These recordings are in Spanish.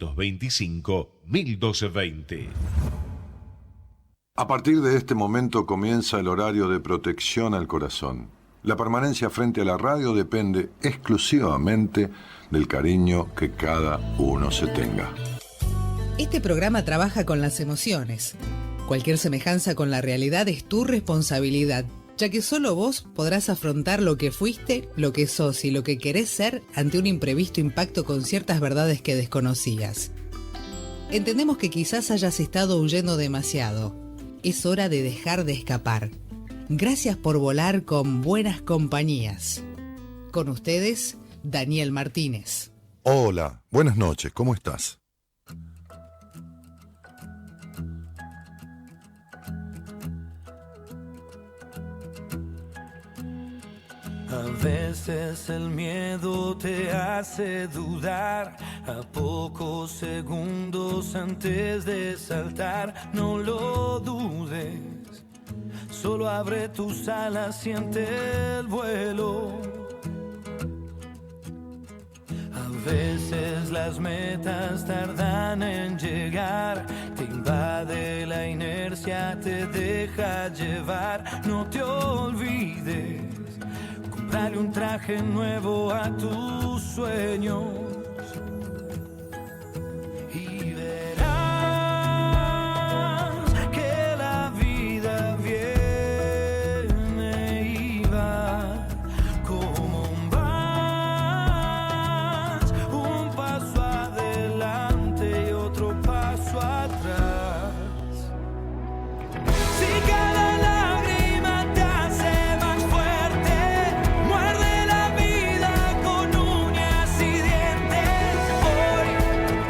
225-1220. A partir de este momento comienza el horario de protección al corazón. La permanencia frente a la radio depende exclusivamente del cariño que cada uno se tenga. Este programa trabaja con las emociones. Cualquier semejanza con la realidad es tu responsabilidad, ya que solo vos podrás afrontar lo que fuiste, lo que sos y lo que querés ser ante un imprevisto impacto con ciertas verdades que desconocías. Entendemos que quizás hayas estado huyendo demasiado. Es hora de dejar de escapar. Gracias por volar con buenas compañías. Con ustedes, Daniel Martínez. Hola, buenas noches, ¿cómo estás? A veces el miedo te hace dudar, a pocos segundos antes de saltar. No lo dudes, solo abre tus alas, siente el vuelo. A veces las metas tardan en llegar, te invade la inercia, te deja llevar. No te olvides, dale un traje nuevo a tus sueños y verás que la vida viene y va como un vals, un paso adelante y otro paso atrás. Si cada lágrima te hace más fuerte, muerde la vida con uñas y dientes. Hoy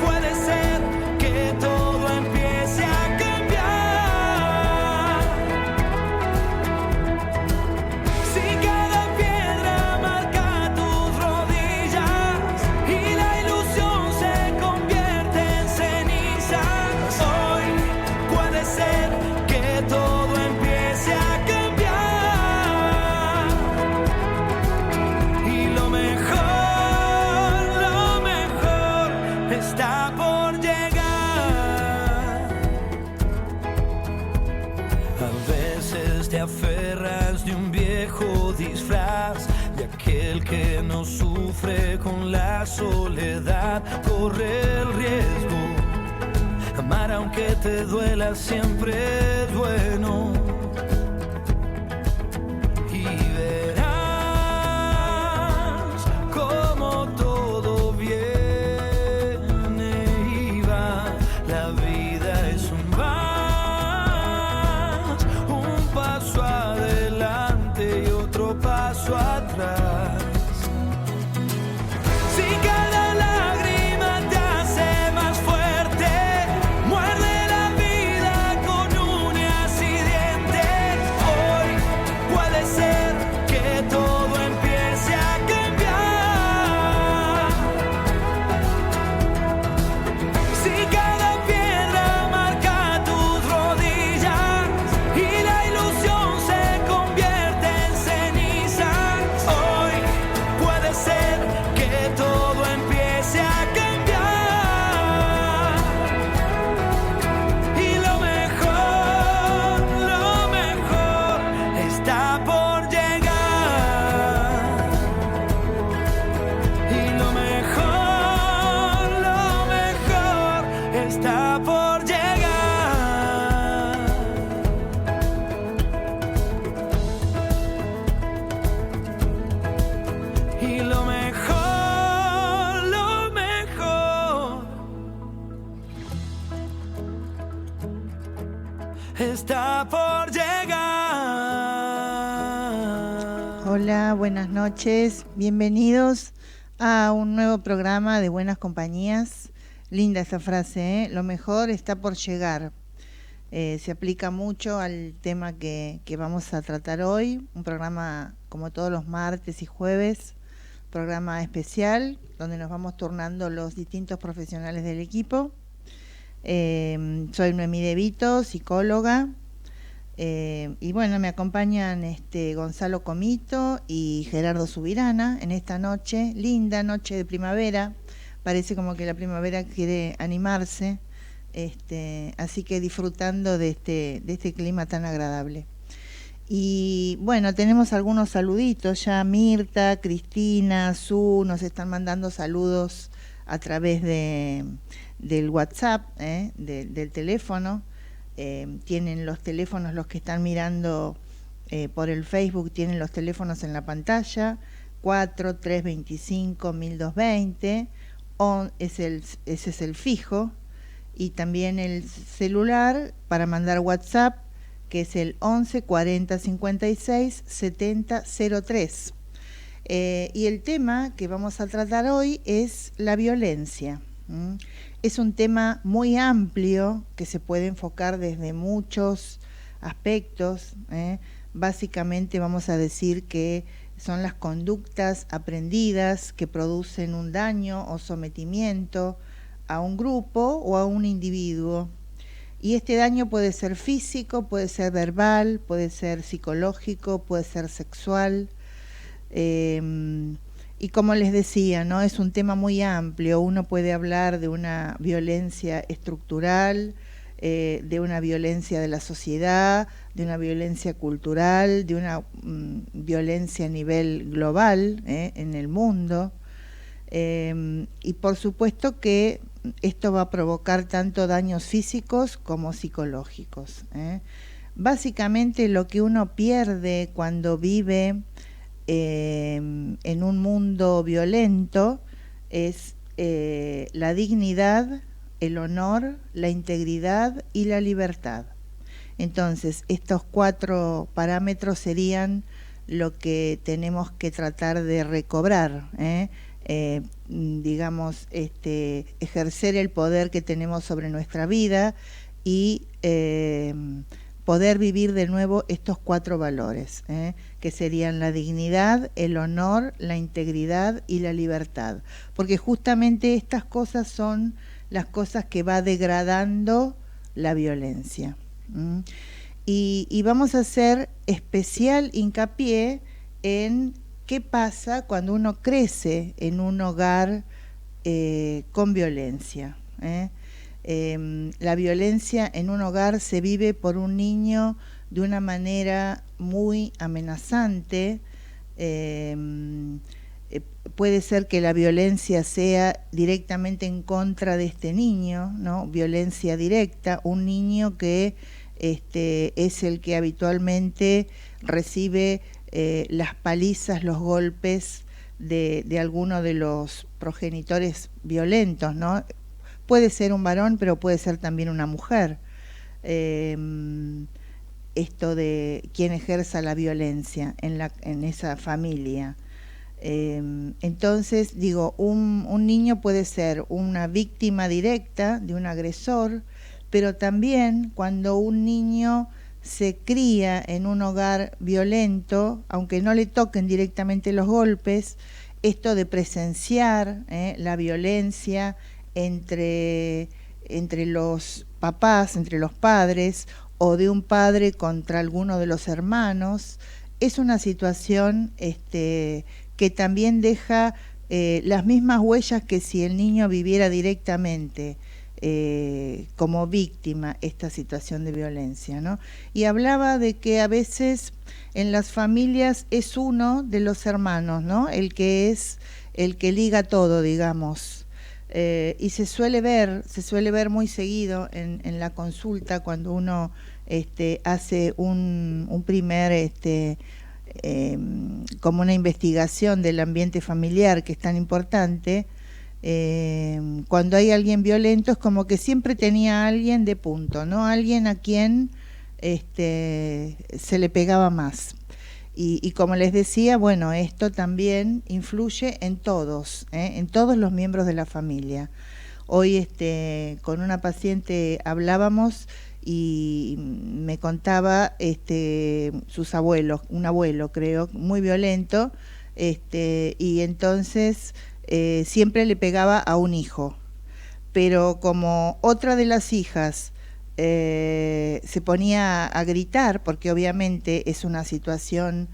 puede ser que todo empiece a cambiar. Si cada piedra marca tus rodillas y la ilusión se convierte en cenizas, hoy puede ser que todo empiece a cambiar. Y lo mejor está por llegar. A veces te aferras de un viejo disfraz, de aquel que no sufre con la soledad. Corre el riesgo, amar aunque te duela siempre es bueno. Y verás como todo viene y va. La vida es un vals, un paso adelante y otro paso atrás. Si cada lágrima te hace más fuerte, muerde la vida con uñas y dientes. Hoy puede ser que todo empiece a cambiar. Si cada piedra marca tus rodillas y la ilusión se convierte en cenizas, hoy puede ser que todo empiece a cambiar. Y lo mejor está por llegar. Y lo mejor está por llegar. Y lo mejor está por llegar. Hola, buenas noches, bienvenidos a un nuevo programa de Buenas Compañías. Linda esa frase, ¿eh? Lo mejor está por llegar. Se aplica mucho al tema que vamos a tratar hoy, un programa como todos los martes y jueves, programa especial donde nos vamos turnando los distintos profesionales del equipo. Soy Noemí De Vito, psicóloga, y bueno, me acompañan Gonzalo Comito y Gerardo Subirana en esta noche, linda noche de primavera, parece como que la primavera quiere animarse, así que disfrutando de este clima tan agradable. Y bueno, tenemos algunos saluditos ya. Mirta, Cristina, Su nos están mandando saludos a través del WhatsApp, del teléfono. Tienen los teléfonos, los que están mirando por el Facebook, tienen los teléfonos en la pantalla. 4-325-1220, ese es el fijo, y también el celular para mandar WhatsApp, que es el 11 40 56 70 03. Y el tema que vamos a tratar hoy es la violencia. Es un tema muy amplio que se puede enfocar desde muchos aspectos. Básicamente vamos a decir que son las conductas aprendidas que producen un daño o sometimiento a un grupo o a un individuo. Y este daño puede ser físico, puede ser verbal, puede ser psicológico, puede ser sexual. Y como les decía, ¿no? Es un tema muy amplio. Uno puede hablar de una violencia estructural, de una violencia de la sociedad, de una violencia cultural, de una violencia a nivel global en el mundo. Y por supuesto que esto va a provocar tanto daños físicos como psicológicos. Básicamente lo que uno pierde cuando vive en un mundo violento es la dignidad, el honor, la integridad y la libertad. Entonces, estos 4 parámetros serían lo que tenemos que tratar de recobrar, digamos, ejercer el poder que tenemos sobre nuestra vida y poder vivir de nuevo estos 4 valores, que serían la dignidad, el honor, la integridad y la libertad. Porque justamente estas cosas son las cosas que va degradando la violencia. Y vamos a hacer especial hincapié en qué pasa cuando uno crece en un hogar con violencia. La violencia en un hogar se vive por un niño de una manera muy amenazante. Puede ser que la violencia sea directamente en contra de este niño, ¿no? Violencia directa, un niño que es el que habitualmente recibe las palizas, los golpes de alguno de los progenitores violentos, ¿no? Puede ser un varón, pero puede ser también una mujer. Esto de quien ejerza la violencia en esa familia. Entonces, digo, un niño puede ser una víctima directa de un agresor, pero también cuando un niño se cría en un hogar violento, aunque no le toquen directamente los golpes, esto de presenciar la violencia entre los papás, entre los padres, o de un padre contra alguno de los hermanos, es una situación que también deja las mismas huellas que si el niño viviera directamente como víctima esta situación de violencia, ¿no? Y hablaba de que a veces en las familias es uno de los hermanos, ¿no? El que liga todo, digamos. Y se suele ver muy seguido en la consulta cuando uno hace un primer como una investigación del ambiente familiar, que es tan importante. Cuando hay alguien violento es como que siempre tenía a alguien de punto, ¿no? Alguien a quien se le pegaba más. Y como les decía, bueno, esto también influye en todos los miembros de la familia. Hoy con una paciente hablábamos y me contaba sus abuelos, un abuelo creo, muy violento, y entonces siempre le pegaba a un hijo. Pero como otra de las hijas se ponía a gritar, porque obviamente es una situación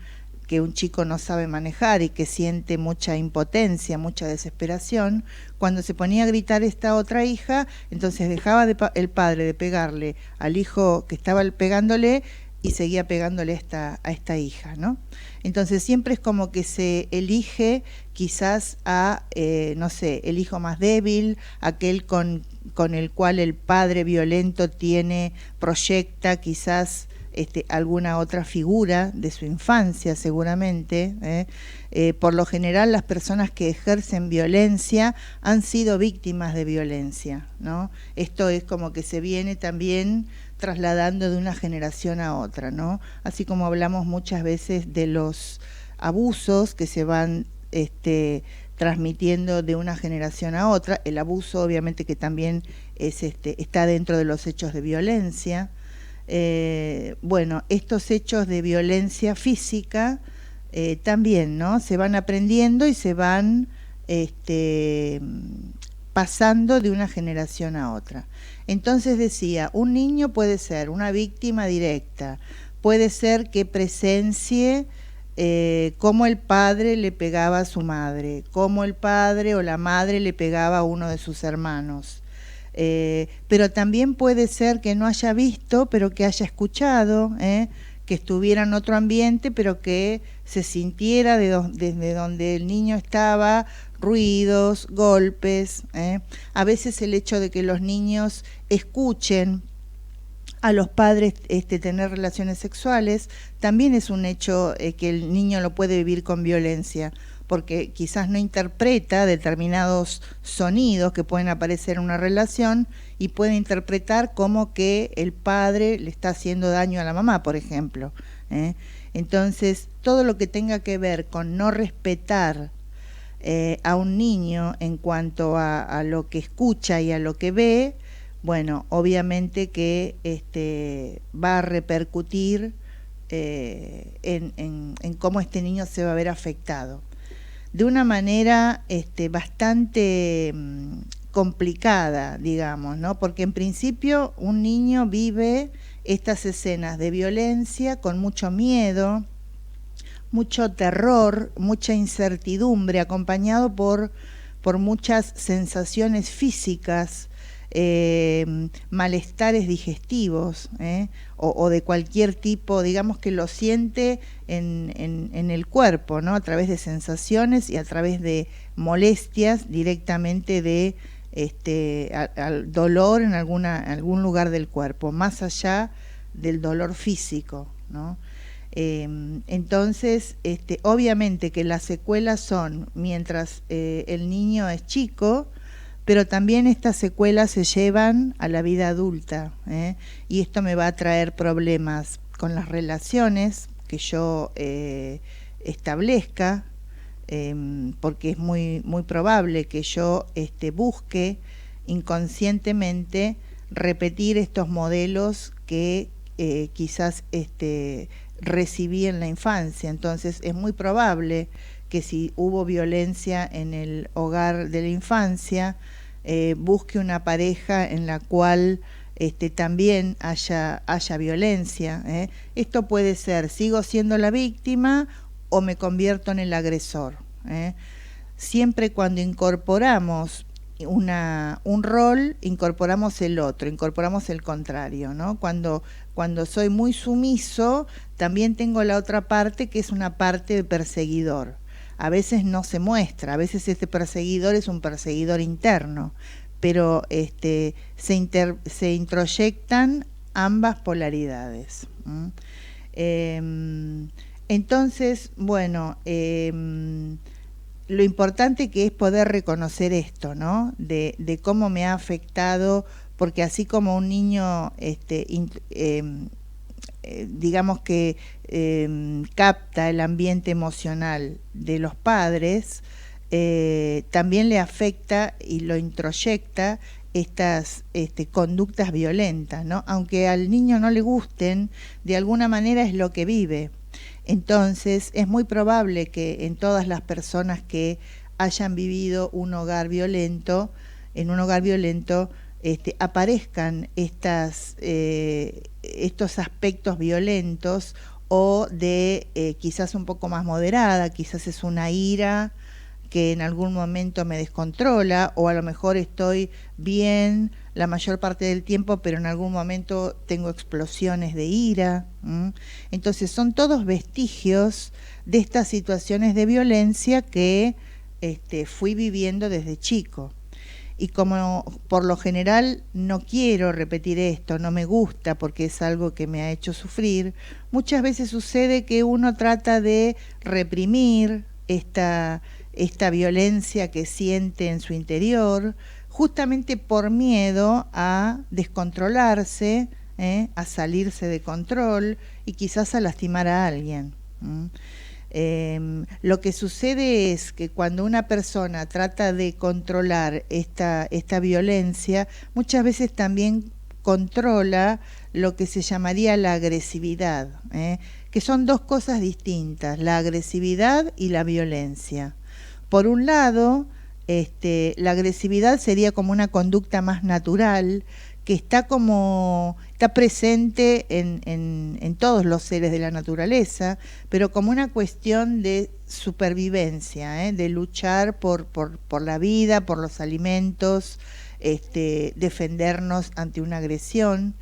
que un chico no sabe manejar y que siente mucha impotencia, mucha desesperación, cuando se ponía a gritar esta otra hija, entonces dejaba el padre de pegarle al hijo que estaba pegándole y seguía pegándole a esta hija, ¿no? Entonces siempre es como que se elige quizás no sé, el hijo más débil, aquel con el cual el padre violento proyecta quizás alguna otra figura de su infancia seguramente. Por lo general las personas que ejercen violencia han sido víctimas de violencia, ¿no? Esto es como que se viene también trasladando de una generación a otra, ¿no? Así como hablamos muchas veces de los abusos que se van transmitiendo de una generación a otra, el abuso obviamente que también está dentro de los hechos de violencia. Bueno, estos hechos de violencia física también, ¿no? Se van aprendiendo y se van pasando de una generación a otra. Entonces decía, un niño puede ser una víctima directa, puede ser que presencie cómo el padre le pegaba a su madre, cómo el padre o la madre le pegaba a uno de sus hermanos. Pero también puede ser que no haya visto, pero que haya escuchado, que estuviera en otro ambiente, pero que se sintiera desde donde el niño estaba, ruidos, golpes. A veces el hecho de que los niños escuchen a los padres tener relaciones sexuales también es un hecho que el niño lo puede vivir con violencia, porque quizás no interpreta determinados sonidos que pueden aparecer en una relación y puede interpretar como que el padre le está haciendo daño a la mamá, por ejemplo. Entonces, todo lo que tenga que ver con no respetar a un niño en cuanto a lo que escucha y a lo que ve, bueno, obviamente que va a repercutir en cómo este niño se va a ver afectado. De una manera bastante complicada, digamos, ¿no? Porque en principio un niño vive estas escenas de violencia con mucho miedo, mucho terror, mucha incertidumbre, acompañado por muchas sensaciones físicas, malestares digestivos, o de cualquier tipo, digamos que lo siente en el cuerpo, ¿no? A través de sensaciones y a través de molestias directamente al dolor en algún lugar del cuerpo, más allá del dolor físico, ¿no? Entonces, obviamente que las secuelas son mientras el niño es chico, pero también estas secuelas se llevan a la vida adulta, y esto me va a traer problemas con las relaciones que yo establezca, porque es muy, muy probable que yo busque inconscientemente repetir estos modelos que quizás recibí en la infancia. Entonces es muy probable que si hubo violencia en el hogar de la infancia, busque una pareja en la cual también haya violencia. Esto puede ser, sigo siendo la víctima o me convierto en el agresor. Siempre cuando incorporamos un rol, incorporamos el otro, incorporamos el contrario, ¿no? Cuando soy muy sumiso, también tengo la otra parte que es una parte de perseguidor. A veces no se muestra, a veces este perseguidor es un perseguidor interno, pero se introyectan ambas polaridades. Entonces, bueno, lo importante que es poder reconocer esto, ¿no? De cómo me ha afectado, porque así como un niño, digamos que capta el ambiente emocional de los padres, también le afecta y lo introyecta estas conductas violentas, ¿no? Aunque al niño no le gusten, de alguna manera es lo que vive. Entonces es muy probable que en todas las personas que hayan vivido un hogar violento, en un hogar violento, aparezcan estos aspectos violentos o de quizás un poco más moderada, quizás es una ira que en algún momento me descontrola, o a lo mejor estoy bien la mayor parte del tiempo, pero en algún momento tengo explosiones de ira. Entonces son todos vestigios de estas situaciones de violencia que fui viviendo desde chico. Y como por lo general no quiero repetir esto, no me gusta porque es algo que me ha hecho sufrir, muchas veces sucede que uno trata de reprimir esta violencia que siente en su interior, justamente por miedo a descontrolarse, a salirse de control y quizás a lastimar a alguien. Lo que sucede es que cuando una persona trata de controlar esta violencia, muchas veces también controla lo que se llamaría la agresividad, que son dos cosas distintas, la agresividad y la violencia. Por un lado, la agresividad sería como una conducta más natural, que está presente en todos los seres de la naturaleza, pero como una cuestión de supervivencia, de luchar por la vida, por los alimentos, defendernos ante una agresión.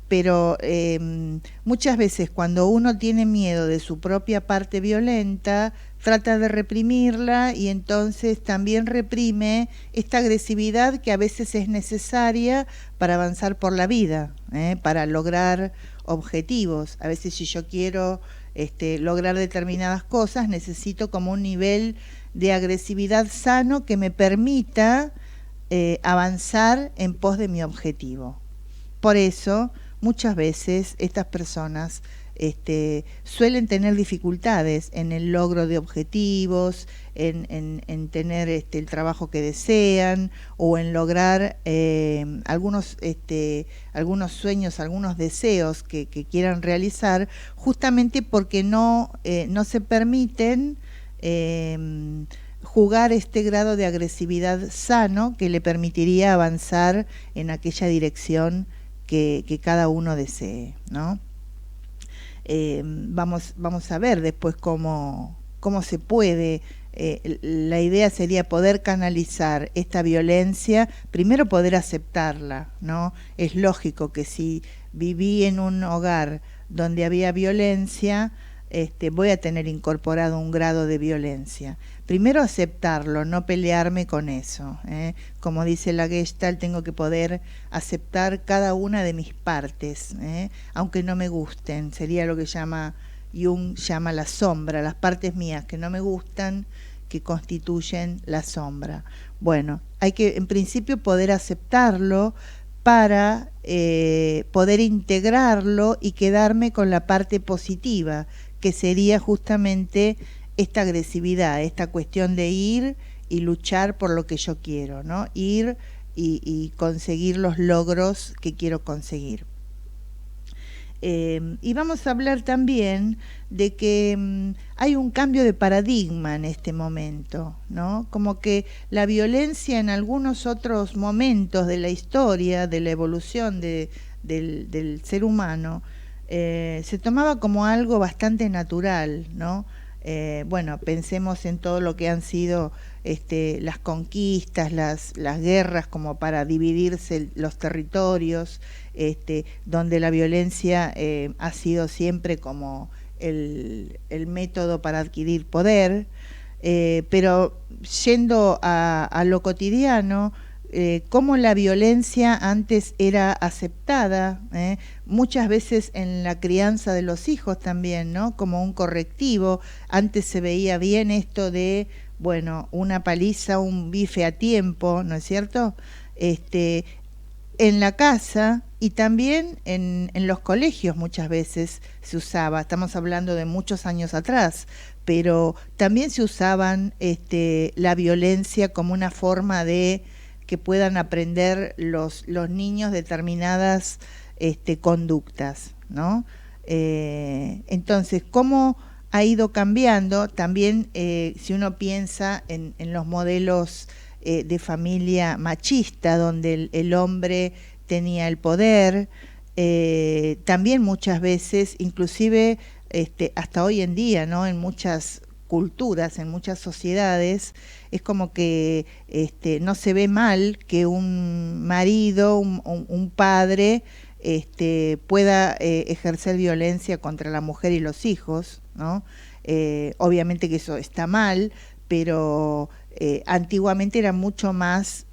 Pero muchas veces cuando uno tiene miedo de su propia parte violenta, trata de reprimirla y entonces también reprime esta agresividad que a veces es necesaria para avanzar por la vida, para lograr objetivos. A veces si yo quiero lograr determinadas cosas, necesito como un nivel de agresividad sano que me permita avanzar en pos de mi objetivo. Por eso, muchas veces estas personas suelen tener dificultades en el logro de objetivos, en tener el trabajo que desean o en lograr algunos sueños, algunos deseos que quieran realizar, justamente porque no se permiten jugar este grado de agresividad sano que le permitiría avanzar en aquella dirección que cada uno desee, ¿no? Vamos a ver después cómo se puede. La idea sería poder canalizar esta violencia, primero poder aceptarla, ¿no? Es lógico que si viví en un hogar donde había violencia, voy a tener incorporado un grado de violencia. Primero aceptarlo, no pelearme con eso. Como dice la Gestalt, tengo que poder aceptar cada una de mis partes, aunque no me gusten. Sería lo que Jung llama la sombra, las partes mías que no me gustan, que constituyen la sombra. Bueno, hay que en principio poder aceptarlo para poder integrarlo y quedarme con la parte positiva, que sería justamente esta agresividad, esta cuestión de ir y luchar por lo que yo quiero, ¿no? Ir y conseguir los logros que quiero conseguir. Y vamos a hablar también de que hay un cambio de paradigma en este momento, ¿no? Como que la violencia en algunos otros momentos de la historia, de la evolución del ser humano, se tomaba como algo bastante natural, ¿no? Bueno, pensemos en todo lo que han sido las conquistas, las guerras como para dividirse los territorios, donde la violencia ha sido siempre como el método para adquirir poder, pero yendo a lo cotidiano, cómo la violencia antes era aceptada, muchas veces en la crianza de los hijos también, ¿no? Como un correctivo. Antes se veía bien esto de, bueno, una paliza, un bife a tiempo, ¿no es cierto? En la casa y también en los colegios muchas veces se usaba, estamos hablando de muchos años atrás, pero también se usaban la violencia como una forma de que puedan aprender los niños determinadas conductas, ¿no? Entonces, ¿cómo ha ido cambiando? También si uno piensa en los modelos de familia machista, donde el hombre tenía el poder, también muchas veces, inclusive hasta hoy en día, ¿no? En muchas culturas, en muchas sociedades, es como que no se ve mal que un marido, un padre, pueda ejercer violencia contra la mujer y los hijos, ¿no? Obviamente que eso está mal, pero antiguamente era mucho más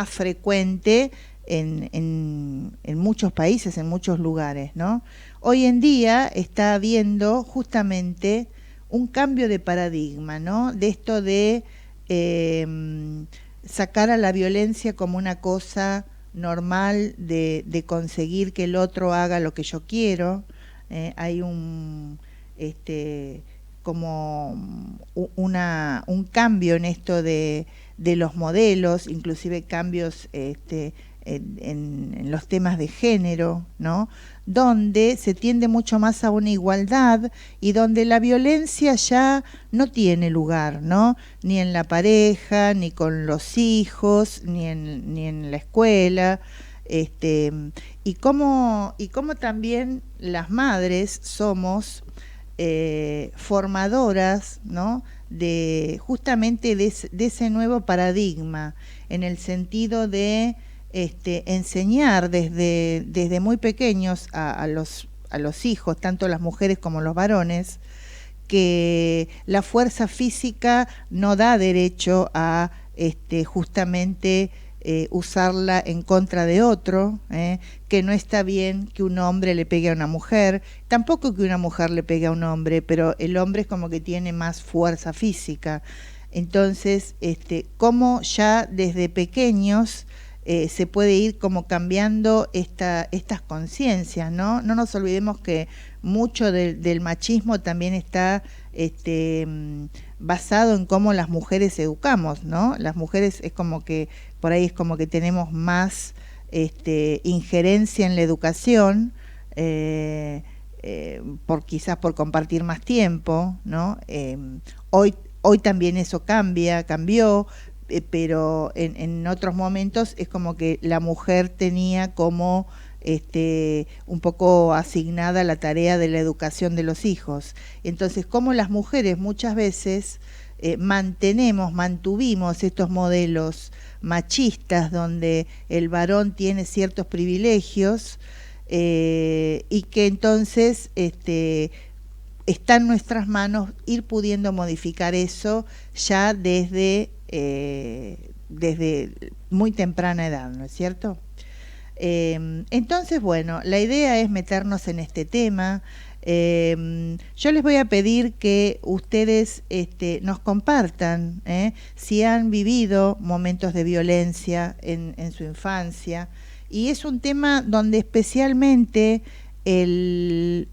frecuente en muchos países, en muchos lugares, ¿no? Hoy en día está habiendo justamente un cambio de paradigma, ¿no? De esto de sacar a la violencia como una cosa normal de conseguir que el otro haga lo que yo quiero. Hay un cambio en esto de los modelos, inclusive cambios en los temas de género, ¿no? Donde se tiende mucho más a una igualdad y donde la violencia ya no tiene lugar, ¿no? Ni en la pareja, ni con los hijos, ni en la escuela. Y cómo también las madres somos formadoras, ¿no? Justamente de ese nuevo paradigma, en el sentido de enseñar desde muy pequeños a los hijos, tanto las mujeres como los varones, que la fuerza física no da derecho a justamente usarla en contra de otro, que no está bien que un hombre le pegue a una mujer, tampoco que una mujer le pegue a un hombre, pero el hombre es como que tiene más fuerza física. Entonces, cómo ya desde pequeños se puede ir como cambiando estas conciencias, ¿no? No nos olvidemos que mucho del machismo también está basado en cómo las mujeres educamos, ¿no? Las mujeres es como que, por ahí es como que tenemos más injerencia en la educación, quizás por compartir más tiempo, ¿no? Hoy también eso cambió, pero en otros momentos es como que la mujer tenía como un poco asignada la tarea de la educación de los hijos. Entonces, como las mujeres muchas veces mantuvimos estos modelos machistas donde el varón tiene ciertos privilegios y que entonces está en nuestras manos ir pudiendo modificar eso ya desde muy temprana edad, ¿no es cierto? Entonces, bueno, la idea es meternos en este tema. Yo les voy a pedir que ustedes nos compartan si han vivido momentos de violencia en su infancia, y es un tema donde especialmente el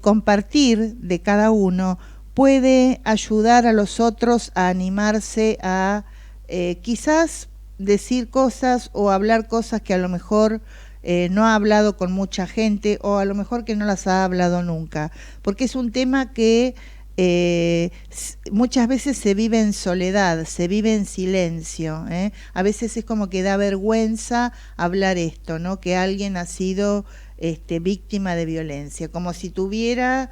compartir de cada uno puede ayudar a los otros a animarse a quizás decir cosas o hablar cosas que a lo mejor no ha hablado con mucha gente, o a lo mejor que no las ha hablado nunca, porque es un tema que muchas veces se vive en soledad, se vive en silencio, a veces es como que da vergüenza hablar esto, ¿no? Que alguien ha sido víctima de violencia, como si tuviera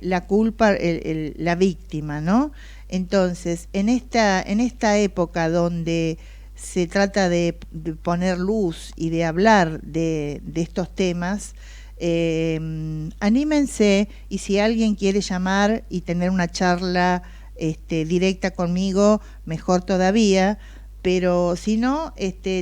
la culpa la víctima, ¿no? Entonces, en esta época donde se trata de poner luz y de hablar de estos temas, anímense, y si alguien quiere llamar y tener una charla directa conmigo, mejor todavía. Pero si no,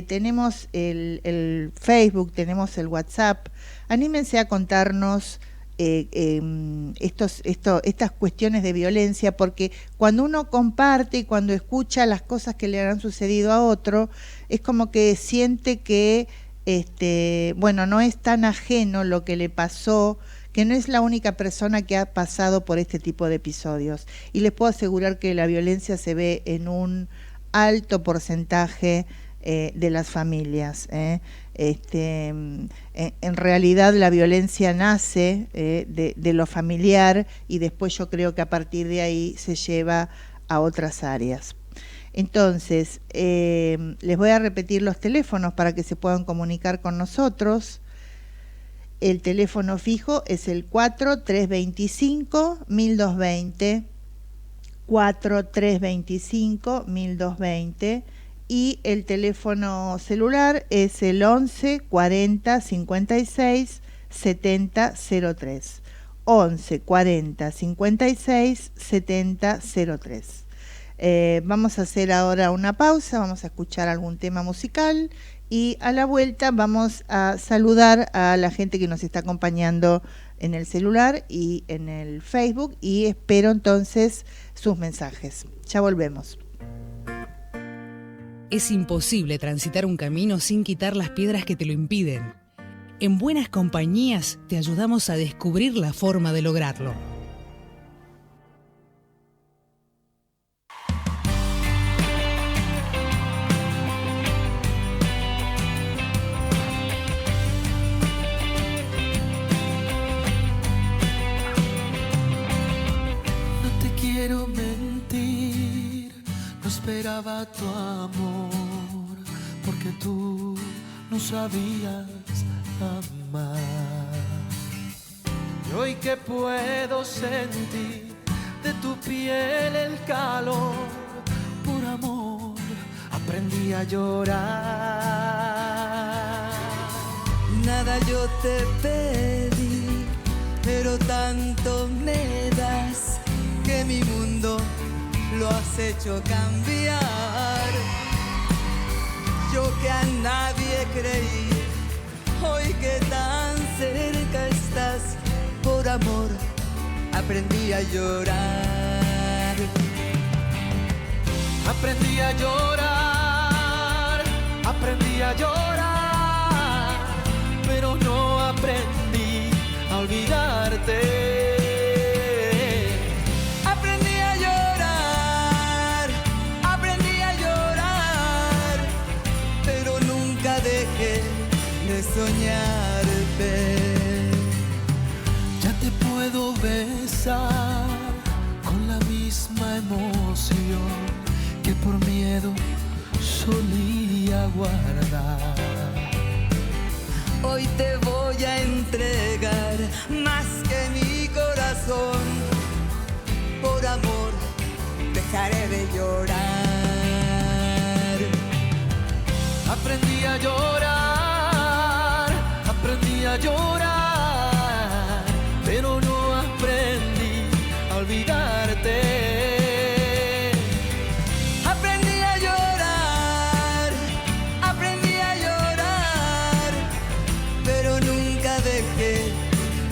tenemos el Facebook, tenemos el WhatsApp. Anímense a contarnos estas cuestiones de violencia, porque cuando uno comparte y cuando escucha las cosas que le han sucedido a otro, es como que siente que no es tan ajeno lo que le pasó, que no es la única persona que ha pasado por este tipo de episodios. Y les puedo asegurar que la violencia se ve en un alto porcentaje de las familias. En realidad la violencia nace de lo familiar, y después yo creo que a partir de ahí se lleva a otras áreas. Entonces, les voy a repetir los teléfonos para que se puedan comunicar con nosotros. el teléfono fijo es el 4325-1220, 4325-1220, y el teléfono celular es el 11 40 56 70 03, 11 40 56 70 03. Vamos a hacer ahora una pausa, vamos a escuchar algún tema musical y a la vuelta vamos a saludar a la gente que nos está acompañando en el celular y en el Facebook, y espero entonces sus mensajes. Ya volvemos. Es imposible transitar un camino sin quitar las piedras que te lo impiden. En Buenas Compañías te ayudamos a descubrir la forma de lograrlo. No te quiero mentir, no esperaba tu amor, porque tú no sabías amar. Y hoy que puedo sentir de tu piel el calor, por amor aprendí a llorar. Nada yo te pedí, pero tanto me das que mi mundo lo has hecho cambiar. Yo que a nadie creí, hoy que tan cerca estás, por amor aprendí a llorar. Aprendí a llorar, aprendí a llorar, pero no aprendí a olvidarte. Soñarte. Ya te puedo besar con la misma emoción que por miedo solía guardar. Hoy te voy a entregar más que mi corazón. Por amor dejaré de llorar. Aprendí a llorar, aprendí a llorar, pero no aprendí a olvidarte. Aprendí a llorar, aprendí a llorar, pero nunca dejé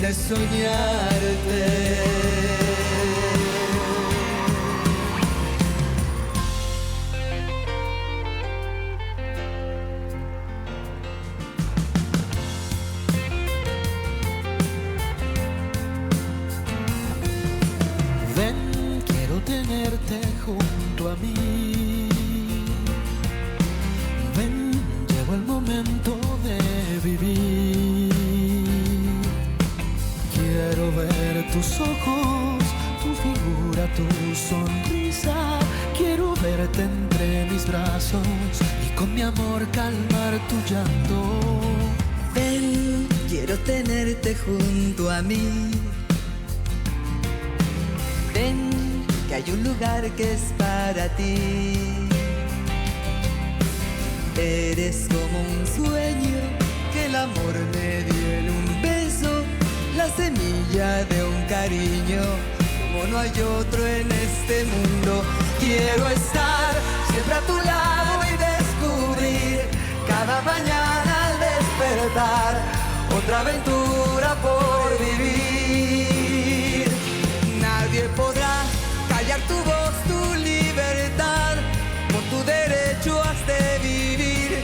de soñarte. Junto a mí, ven, llegó el momento de vivir. Quiero ver tus ojos, tu figura, tu sonrisa. Quiero verte entre mis brazos y con mi amor calmar tu llanto. Ven, quiero tenerte junto a mí. Ven, que hay un lugar que es para ti. Eres como un sueño que el amor me dio en un beso, la semilla de un cariño como no hay otro en este mundo. Quiero estar siempre a tu lado y descubrir cada mañana al despertar otra aventura por vivir. Nadie podrá callar tu voz, tu libertad, por tu derecho has de vivir,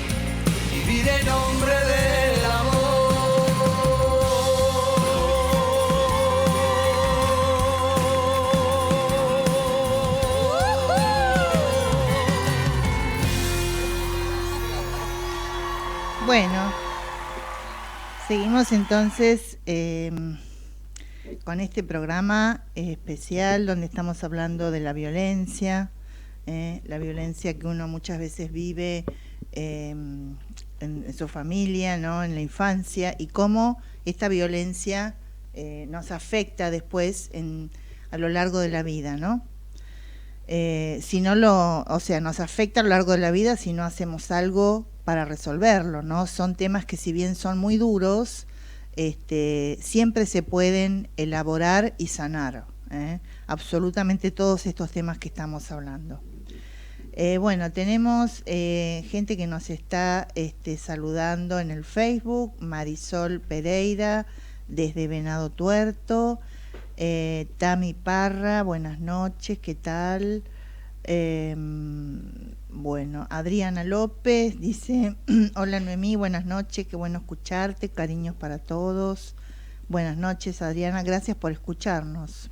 vivir en nombre del amor. Bueno, seguimos entonces con este programa especial donde estamos hablando de la violencia que uno muchas veces vive su familia, ¿no? En la infancia, y cómo esta violencia nos afecta después a lo largo de la vida, ¿no? Nos afecta a lo largo de la vida si no hacemos algo para resolverlo, ¿no? Son temas que, si bien son muy duros, siempre se pueden elaborar y sanar, absolutamente todos estos temas que estamos hablando. Bueno, tenemos gente que nos está saludando en el Facebook. Marisol Pereira desde Venado Tuerto, Tami Parra, buenas noches, ¿qué tal? Bueno, Adriana López dice: hola Noemí, buenas noches, qué bueno escucharte, cariños para todos. Buenas noches Adriana, gracias por escucharnos.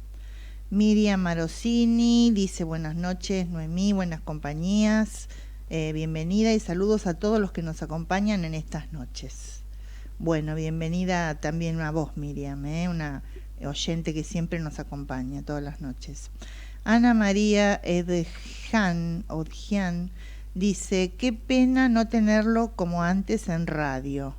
Miriam Marosini dice: buenas noches Noemí, buenas compañías, bienvenida y saludos a todos los que nos acompañan en estas noches. Bueno, bienvenida también a vos, Miriam, una oyente que siempre nos acompaña todas las noches. Ana María Odjian dice: qué pena no tenerlo como antes en radio.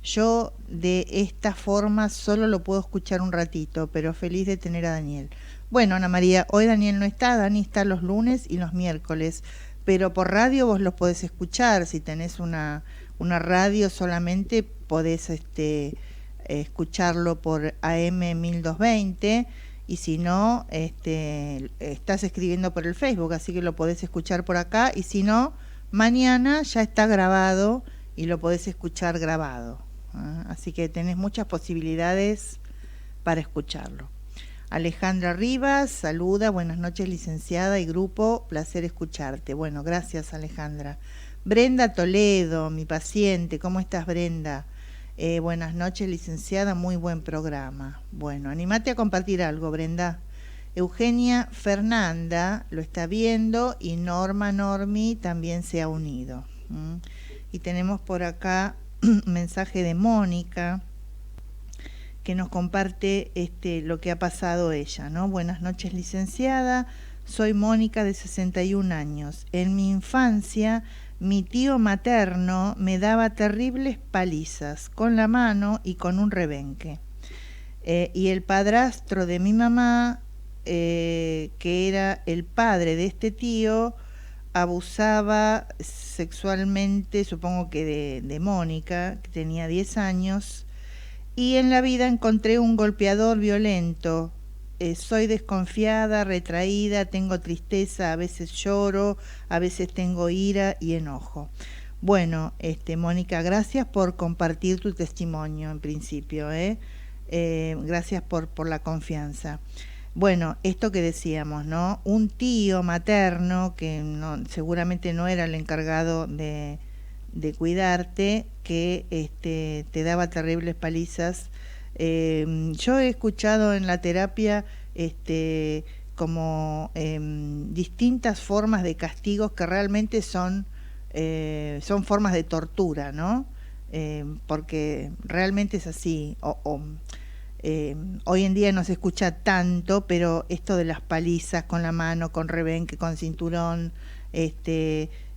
Yo de esta forma solo lo puedo escuchar un ratito, pero feliz de tener a Daniel. Bueno, Ana María, hoy Daniel no está, Dani está los lunes y los miércoles, pero por radio vos los podés escuchar. Si tenés una radio solamente podés escucharlo por AM 1220, y si no, estás escribiendo por el Facebook, así que lo podés escuchar por acá, y si no, mañana ya está grabado y lo podés escuchar grabado. Así que tenés muchas posibilidades para escucharlo. Alejandra Rivas saluda: buenas noches licenciada y grupo, placer escucharte. Bueno, gracias Alejandra. Brenda Toledo, mi paciente, ¿cómo estás Brenda? Buenas noches licenciada, muy buen programa. Bueno, animate a compartir algo, Brenda. Eugenia Fernanda lo está viendo y Normi también se ha unido. Y tenemos por acá un mensaje de Mónica que nos comparte lo que ha pasado ella, ¿no? Buenas noches licenciada, soy Mónica de 61 años. En mi infancia mi tío materno me daba terribles palizas con la mano y con un rebenque. Y el padrastro de mi mamá, que era el padre de este tío, abusaba sexualmente, supongo que de Mónica, que tenía 10 años, y en la vida encontré un golpeador violento. Soy desconfiada, retraída, tengo tristeza, a veces lloro, a veces tengo ira y enojo. Bueno, Mónica, gracias por compartir tu testimonio en principio, gracias por la confianza. Bueno, esto que decíamos, ¿no? Un tío materno que seguramente no era el encargado de cuidarte, que te daba terribles palizas. Yo he escuchado en la terapia como distintas formas de castigos que realmente son formas de tortura, ¿no? Porque realmente es así. Hoy en día no se escucha tanto, pero esto de las palizas con la mano, con rebenque, con cinturón,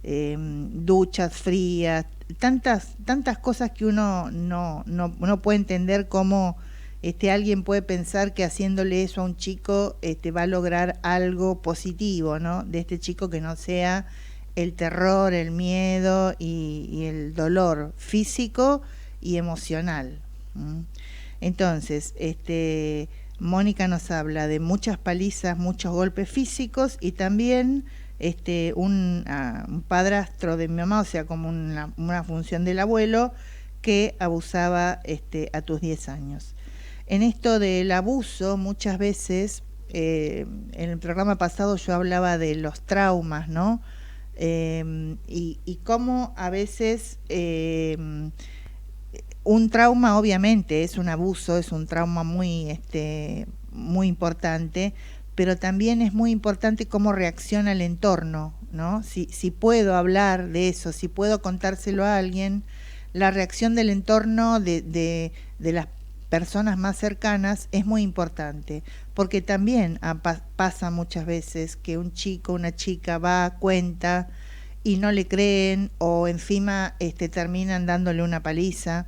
duchas frías, tantas cosas que uno no puede entender cómo alguien puede pensar que haciéndole eso a un chico va a lograr algo positivo, ¿no? De este chico que no sea el terror, el miedo y el dolor físico y emocional. Entonces, Mónica nos habla de muchas palizas, muchos golpes físicos y también un padrastro de mi mamá, o sea, como una función del abuelo, que abusaba a tus 10 años. En esto del abuso, muchas veces, en el programa pasado yo hablaba de los traumas, ¿no? Y cómo a veces un trauma obviamente es un abuso, es un trauma muy importante, pero también es muy importante cómo reacciona el entorno, ¿no? Si puedo hablar de eso, si puedo contárselo a alguien, la reacción del entorno de las personas más cercanas es muy importante, porque también pasa muchas veces que un chico, una chica va, cuenta, y no le creen, o encima terminan dándole una paliza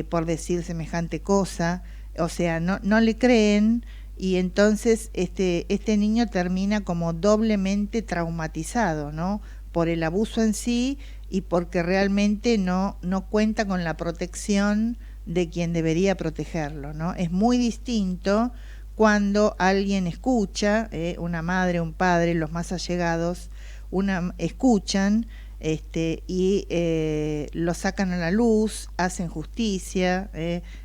por decir semejante cosa, o sea, no le creen, y entonces este niño termina como doblemente traumatizado, ¿no? Por el abuso en sí y porque realmente no cuenta con la protección de quien debería protegerlo, ¿no? Es muy distinto cuando alguien escucha, una madre, un padre, los más allegados, escuchan y lo sacan a la luz, hacen justicia,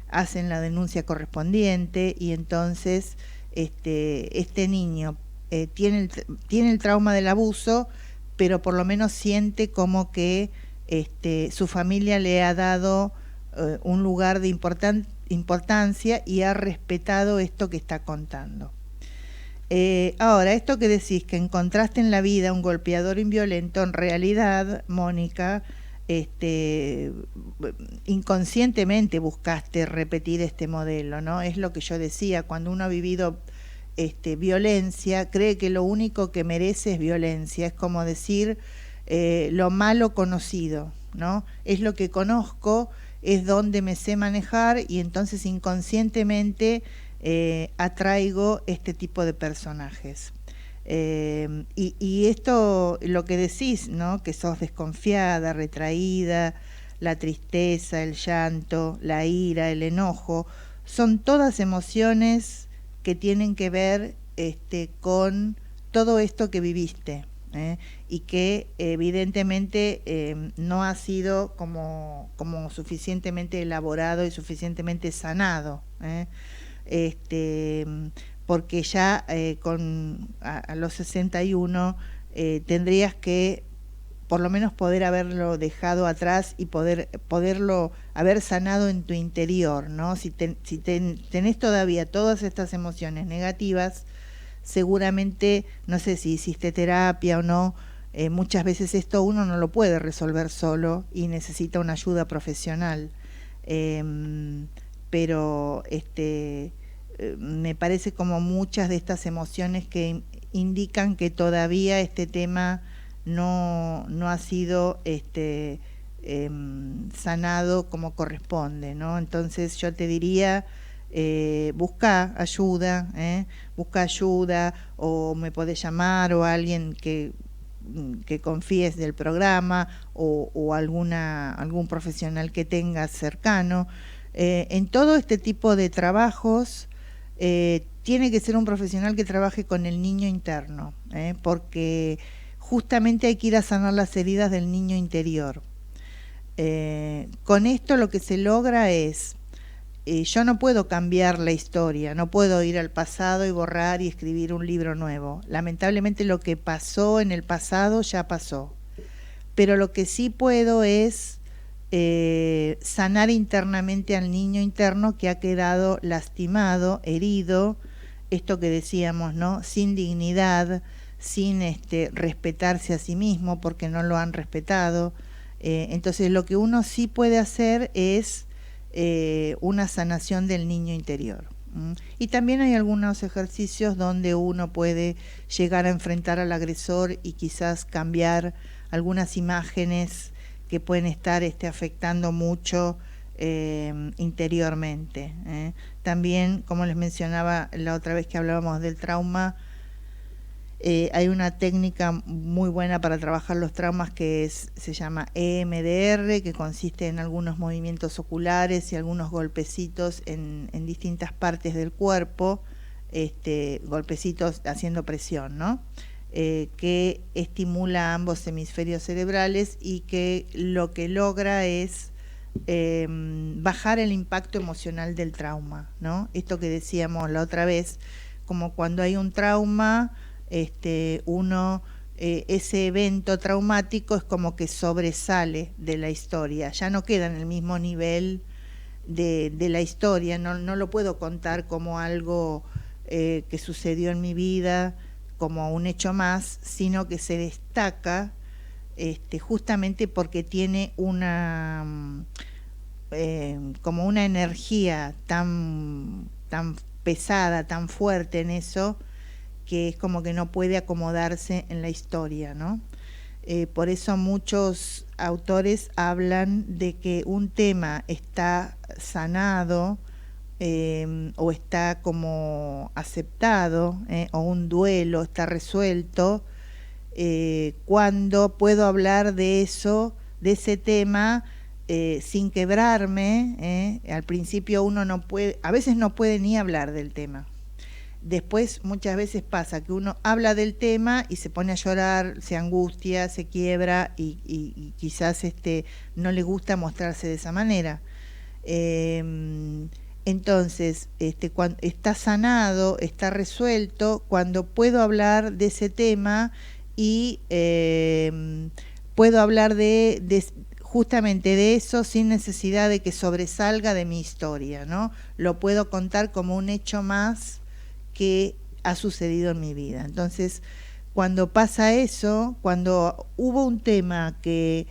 hacen la denuncia correspondiente, y entonces este niño tiene el trauma del abuso, pero por lo menos siente como que su familia le ha dado un lugar de importancia y ha respetado esto que está contando. Ahora, esto que decís, que encontraste en la vida un golpeador inviolento, en realidad, Mónica, inconscientemente buscaste repetir este modelo, ¿no? Es lo que yo decía, cuando uno ha vivido violencia, cree que lo único que merece es violencia, es como decir lo malo conocido, ¿no? Es lo que conozco, es donde me sé manejar, y entonces inconscientemente atraigo este tipo de personajes. Y esto, lo que decís, ¿no? Que sos desconfiada, retraída, la tristeza, el llanto, la ira, el enojo, son todas emociones que tienen que ver con todo esto que viviste, y que evidentemente no ha sido como suficientemente elaborado y suficientemente sanado, porque ya a los 61 tendrías que por lo menos poder haberlo dejado atrás y poderlo haber sanado en tu interior, ¿no? Si tenés todavía todas estas emociones negativas, seguramente, no sé si hiciste terapia o no, muchas veces esto uno no lo puede resolver solo y necesita una ayuda profesional. Pero me parece como muchas de estas emociones que indican que todavía este tema no ha sido sanado como corresponde, ¿no? Entonces yo te diría, busca ayuda, o me podés llamar, o alguien que confíes del programa, o algún profesional que tengas cercano. En todo este tipo de trabajos tiene que ser un profesional que trabaje con el niño interno, porque justamente hay que ir a sanar las heridas del niño interior. Con esto lo que se logra es, yo no puedo cambiar la historia, no puedo ir al pasado y borrar y escribir un libro nuevo. Lamentablemente lo que pasó en el pasado ya pasó. Pero lo que sí puedo es sanar internamente al niño interno que ha quedado lastimado, herido, esto que decíamos, ¿no? Sin dignidad, sin respetarse a sí mismo porque no lo han respetado. Entonces lo que uno sí puede hacer es una sanación del niño interior. Y también hay algunos ejercicios donde uno puede llegar a enfrentar al agresor y quizás cambiar algunas imágenes que pueden estar afectando mucho interiormente. También, como les mencionaba la otra vez que hablábamos del trauma, hay una técnica muy buena para trabajar los traumas que se llama EMDR, que consiste en algunos movimientos oculares y algunos golpecitos en distintas partes del cuerpo, golpecitos haciendo presión, ¿no? Que estimula ambos hemisferios cerebrales y que lo que logra es bajar el impacto emocional del trauma, ¿no? Esto que decíamos la otra vez, como cuando hay un trauma, ese evento traumático es como que sobresale de la historia, ya no queda en el mismo nivel de la historia, no lo puedo contar como algo que sucedió en mi vida, como un hecho más, sino que se destaca justamente porque tiene como una energía tan pesada, tan fuerte en eso, que es como que no puede acomodarse en la historia, ¿no? Por eso muchos autores hablan de que un tema está sanado o está como aceptado, o un duelo está resuelto, cuando puedo hablar de eso, de ese tema, sin quebrarme. Al principio uno no puede, a veces no puede ni hablar del tema. Después muchas veces pasa que uno habla del tema y se pone a llorar, se angustia, se quiebra y quizás no le gusta mostrarse de esa manera. Entonces, cuando está sanado, está resuelto, cuando puedo hablar de ese tema y puedo hablar justamente de eso sin necesidad de que sobresalga de mi historia, ¿no? Lo puedo contar como un hecho más que ha sucedido en mi vida. Entonces, cuando pasa eso, cuando hubo un tema que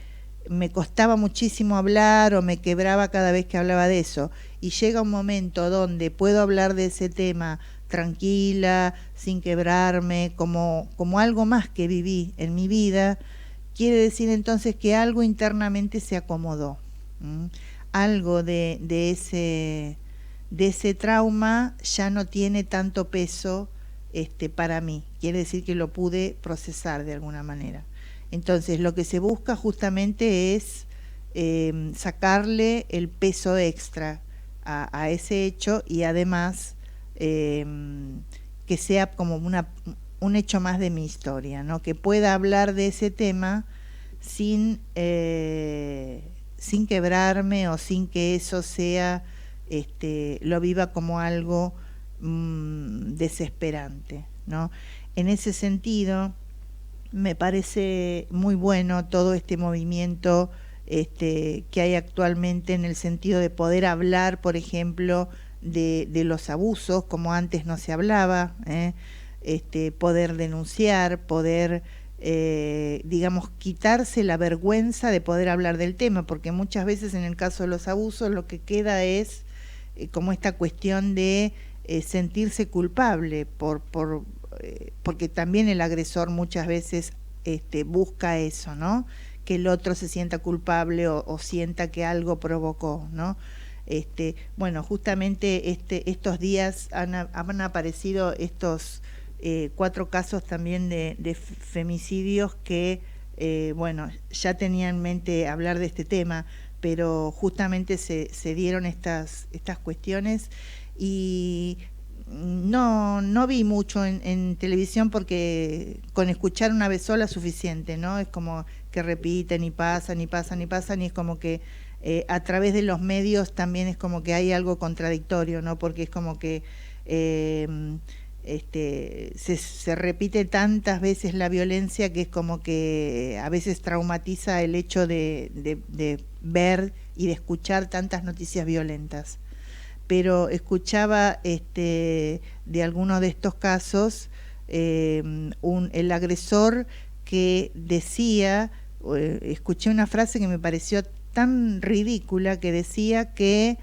me costaba muchísimo hablar o me quebraba cada vez que hablaba de eso, y llega un momento donde puedo hablar de ese tema tranquila, sin quebrarme, como algo más que viví en mi vida, quiere decir entonces que algo internamente se acomodó. Algo de ese trauma ya no tiene tanto peso para mí. Quiere decir que lo pude procesar de alguna manera. Entonces lo que se busca justamente es sacarle el peso extra a ese hecho y además que sea como un hecho más de mi historia, ¿no? Que pueda hablar de ese tema sin quebrarme o sin que eso sea lo viva como algo desesperante, ¿no? En ese sentido me parece muy bueno todo este movimiento que hay actualmente en el sentido de poder hablar, por ejemplo, de los abusos, como antes no se hablaba, poder denunciar, poder, digamos, quitarse la vergüenza de poder hablar del tema, porque muchas veces en el caso de los abusos lo que queda es como esta cuestión de sentirse culpable, porque también el agresor muchas veces busca eso, ¿no? Que el otro se sienta culpable o sienta que algo provocó, ¿no? Bueno, justamente estos días han aparecido estos 4 casos también de femicidios que, bueno, ya tenía en mente hablar de este tema, pero justamente se dieron estas cuestiones y no vi mucho en televisión porque con escuchar una vez sola es suficiente, ¿no? Es como que repiten y pasan y pasan y pasan y es como que a través de los medios también es como que hay algo contradictorio, ¿no? Porque es como que se repite tantas veces la violencia que es como que a veces traumatiza el hecho de ver y de escuchar tantas noticias violentas. Pero escuchaba de alguno de estos casos el agresor que decía, escuché una frase que me pareció tan ridícula, que decía que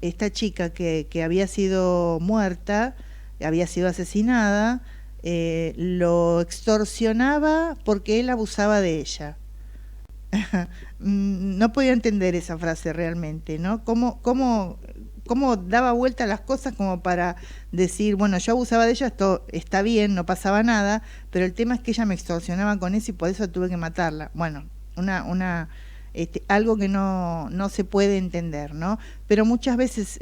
esta chica que había sido muerta, había sido asesinada, lo extorsionaba porque él abusaba de ella. No podía entender esa frase realmente, ¿no? ¿Cómo daba vuelta a las cosas como para decir, bueno, yo abusaba de ella, esto está bien, no pasaba nada, pero el tema es que ella me extorsionaba con eso y por eso tuve que matarla. Bueno, algo que no se puede entender, ¿no? Pero muchas veces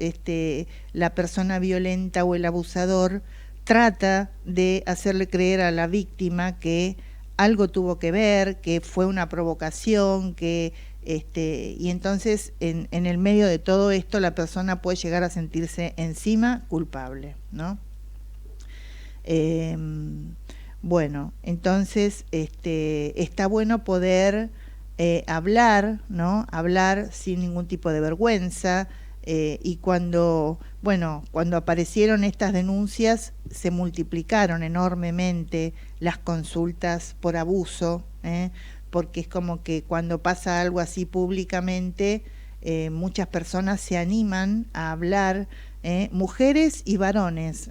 la persona violenta o el abusador trata de hacerle creer a la víctima que algo tuvo que ver, que fue una provocación, que y entonces en el medio de todo esto la persona puede llegar a sentirse encima culpable, ¿no? Bueno, entonces está bueno poder hablar, ¿no? Hablar sin ningún tipo de vergüenza, y cuando aparecieron estas denuncias se multiplicaron enormemente las consultas por abuso, porque es como que cuando pasa algo así públicamente, muchas personas se animan a hablar, mujeres y varones,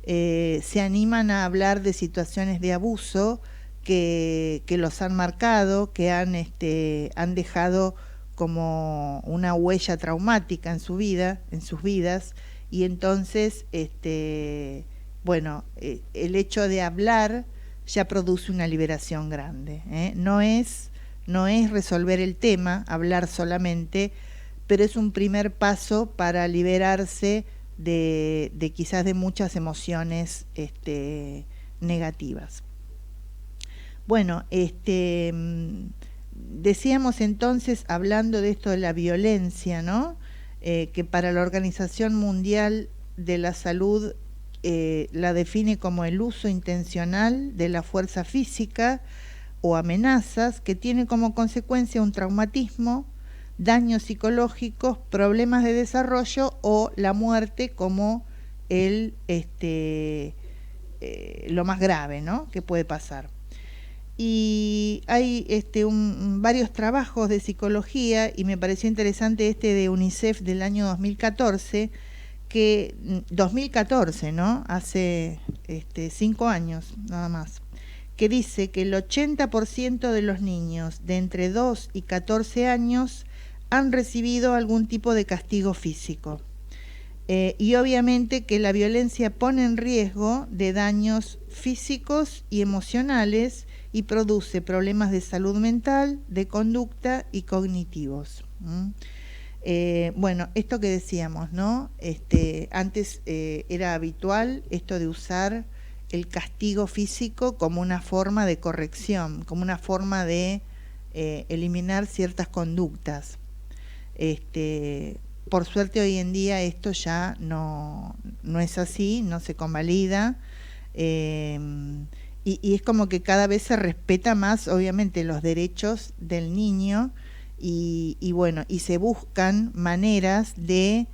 se animan a hablar de situaciones de abuso que los han marcado, que han dejado como una huella traumática en su vida, en sus vidas, y entonces bueno, el hecho de hablar ya produce una liberación grande, ¿eh? No es resolver el tema, hablar solamente, pero es un primer paso para liberarse de quizás de muchas emociones negativas. Bueno, decíamos entonces, hablando de esto de la violencia, ¿no? Que para la Organización Mundial de la Salud la define como el uso intencional de la fuerza física o amenazas que tiene como consecuencia un traumatismo, daños psicológicos, problemas de desarrollo o la muerte como lo más grave, ¿no?, que puede pasar. Y hay varios trabajos de psicología, y me pareció interesante de UNICEF del año 2014, que 2014, ¿no?, hace 5 años nada más, que dice que el 80% de los niños de entre 2 y 14 años han recibido algún tipo de castigo físico. Y obviamente que la violencia pone en riesgo de daños físicos y emocionales y produce problemas de salud mental, de conducta y cognitivos. Bueno, esto que decíamos, ¿no? Antes era habitual esto de usar el castigo físico como una forma de corrección, como una forma de eliminar ciertas conductas. Por suerte hoy en día esto ya no es así, no se convalida, y es como que cada vez se respeta más, obviamente, los derechos del niño, y bueno, y se buscan maneras de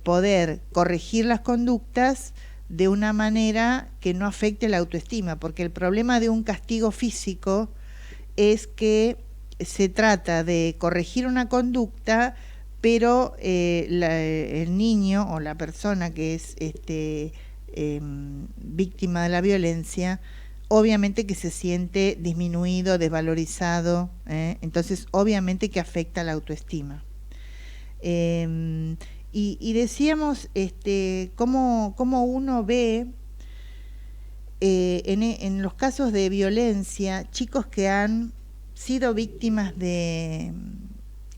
poder corregir las conductas de una manera que no afecte la autoestima, porque el problema de un castigo físico es que se trata de corregir una conducta, pero el niño o la persona que es víctima de la violencia, obviamente que se siente disminuido, desvalorizado, entonces obviamente que afecta la autoestima. Y decíamos cómo uno ve en los casos de violencia, chicos que han sido víctimas de,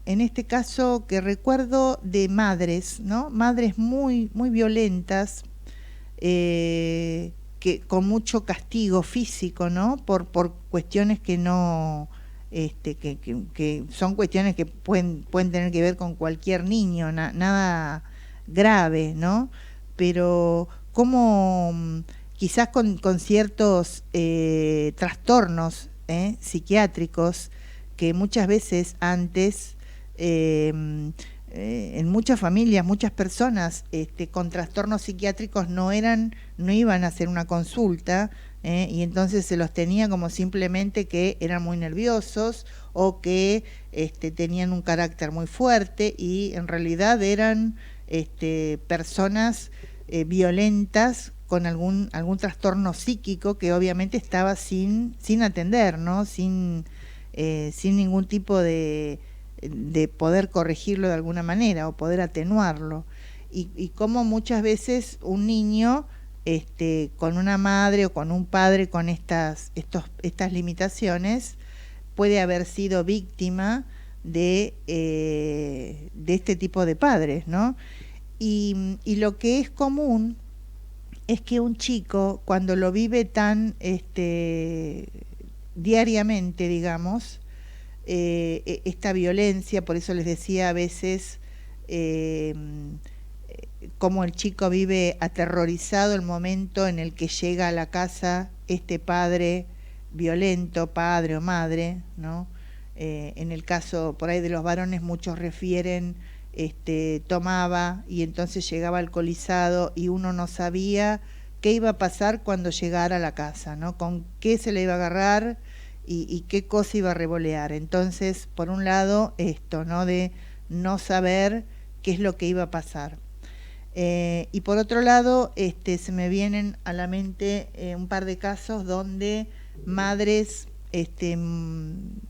en este caso que recuerdo, de madres, ¿no? Madres muy, muy violentas, que con mucho castigo físico, ¿no? Por cuestiones que no, que son cuestiones que pueden tener que ver con cualquier niño, nada grave, ¿no? Pero como quizás con ciertos trastornos psiquiátricos que muchas veces antes en muchas familias, muchas personas con trastornos psiquiátricos no iban a hacer una consulta, y entonces se los tenía como simplemente que eran muy nerviosos o que tenían un carácter muy fuerte, y en realidad eran personas violentas con algún trastorno psíquico que obviamente estaba sin atender, ¿no? Sin ningún tipo de poder corregirlo de alguna manera o poder atenuarlo, y como muchas veces un niño con una madre o con un padre con estas limitaciones puede haber sido víctima de este tipo de padres, ¿no? Y lo que es común es que un chico, cuando lo vive tan diariamente, digamos, esta violencia, por eso les decía a veces cómo el chico vive aterrorizado el momento en el que llega a la casa este padre violento, padre o madre, ¿no? En el caso por ahí de los varones, muchos refieren tomaba y entonces llegaba alcoholizado y uno no sabía qué iba a pasar cuando llegara a la casa, ¿no? Con qué se le iba a agarrar y qué cosa iba a revolear. Entonces, por un lado, esto, ¿no? De no saber qué es lo que iba a pasar. Y por otro lado, se me vienen a la mente un par de casos donde madres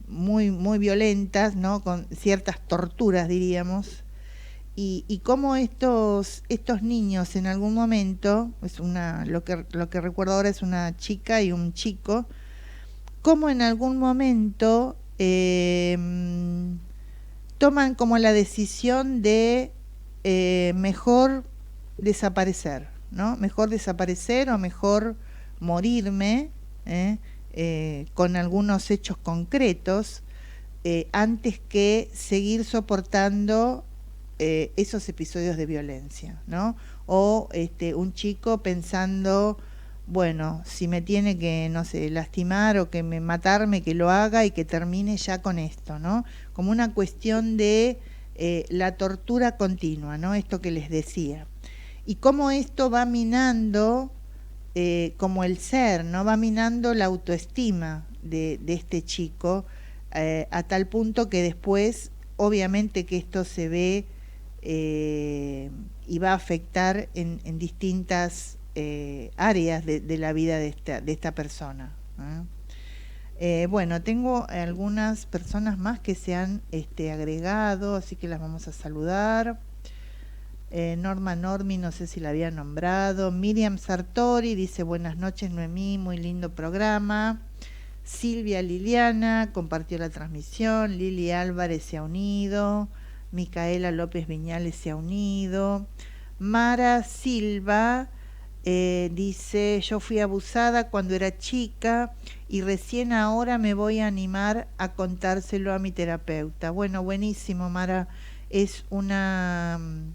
muy, muy violentas, ¿no? Con ciertas torturas, diríamos, y cómo estos niños en algún momento, lo que recuerdo ahora es una chica y un chico, cómo en algún momento toman como la decisión de mejor desaparecer, ¿no? Mejor desaparecer o mejor morirme, con algunos hechos concretos, antes que seguir soportando esos episodios de violencia, ¿no? O un chico pensando, bueno, si me tiene que, no sé, lastimar o que matarme, que lo haga y que termine ya con esto, ¿no? Como una cuestión de la tortura continua, ¿no? Esto que les decía. Y cómo esto va minando como el ser, ¿no? Va minando la autoestima de este chico, a tal punto que después, obviamente que esto se ve y va a afectar en distintas áreas de la vida de esta persona. Bueno, tengo algunas personas más que se han agregado, así que las vamos a saludar. Norma Normi, no sé si la había nombrado. Miriam Sartori dice: buenas noches, Noemí, muy lindo programa. Silvia Liliana compartió la transmisión. Lili Álvarez se ha unido. Micaela López Viñales se ha unido. Mara Silva dice: yo fui abusada cuando era chica y recién ahora me voy a animar a contárselo a mi terapeuta. Bueno, buenísimo, Mara. Es un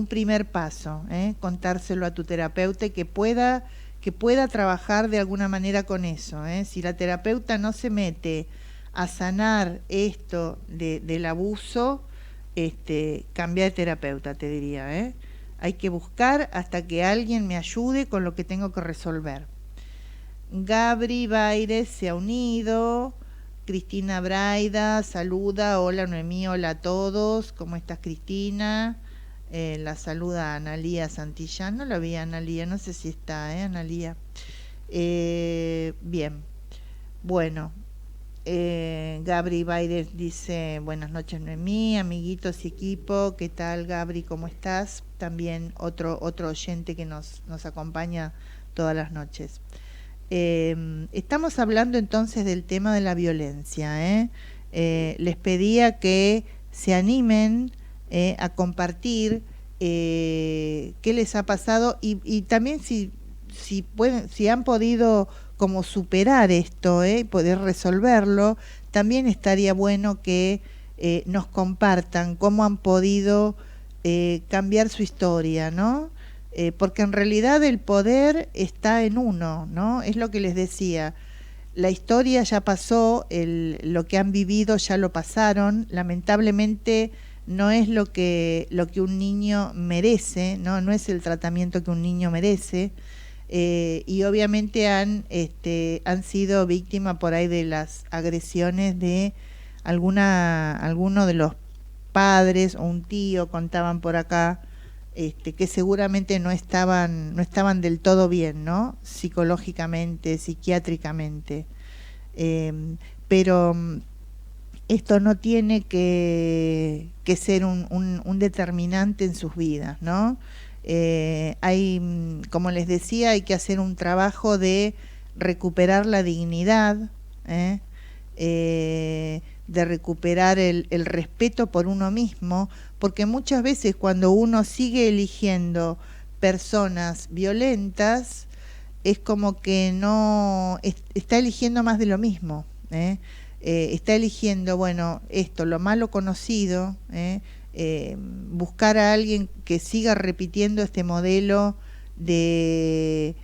primer paso, contárselo a tu terapeuta y que pueda trabajar de alguna manera con eso. Si la terapeuta no se mete a sanar esto del abuso, cambia de terapeuta, te diría. Hay que buscar hasta que alguien me ayude con lo que tengo que resolver. Gabri Baires se ha unido. Cristina Braida saluda: hola Noemí, hola a todos, ¿cómo estás, Cristina? La saluda Analía Santillán. No la vi a Analía, no sé si está, Analía. Bien, bueno, Gabri Baires dice: buenas noches Noemí, amiguitos y equipo. ¿Qué tal, Gabri? ¿Cómo estás? También otro oyente que nos acompaña todas las noches. Estamos hablando entonces del tema de la violencia. Les pedía que se animen a compartir qué les ha pasado y también si pueden, si han podido como superar esto, poder resolverlo. También estaría bueno que nos compartan cómo han podido cambiar su historia, ¿no? Porque en realidad el poder está en uno, ¿no? Es lo que les decía. La historia ya pasó, lo que han vivido ya lo pasaron. Lamentablemente no es lo que un niño merece, ¿no? No es el tratamiento que un niño merece. Y obviamente han sido víctimas por ahí de las agresiones de alguno de los padres o un tío, contaban por acá, que seguramente no estaban del todo bien, ¿no? Psicológicamente, psiquiátricamente. Pero esto no tiene que ser un determinante en sus vidas, ¿no? Hay, como les decía, hay que hacer un trabajo de recuperar la dignidad, de recuperar el respeto por uno mismo, porque muchas veces cuando uno sigue eligiendo personas violentas, es como que no está eligiendo más de lo mismo, está eligiendo, bueno, lo malo conocido, buscar a alguien que siga repitiendo este modelo de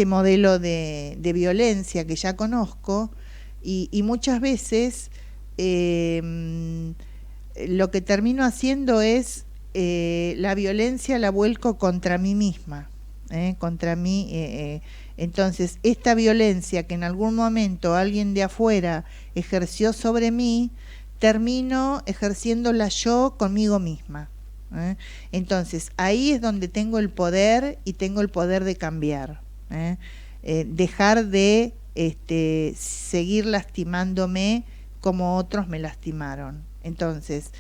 modelo de violencia que ya conozco, y muchas veces lo que termino haciendo es la violencia la vuelco contra mí misma, contra mí. Entonces esta violencia que en algún momento alguien de afuera ejerció sobre mí, termino ejerciéndola yo conmigo misma. Entonces, ahí es donde tengo el poder y tengo el poder de cambiar. Dejar de seguir lastimándome como otros me lastimaron. Entonces,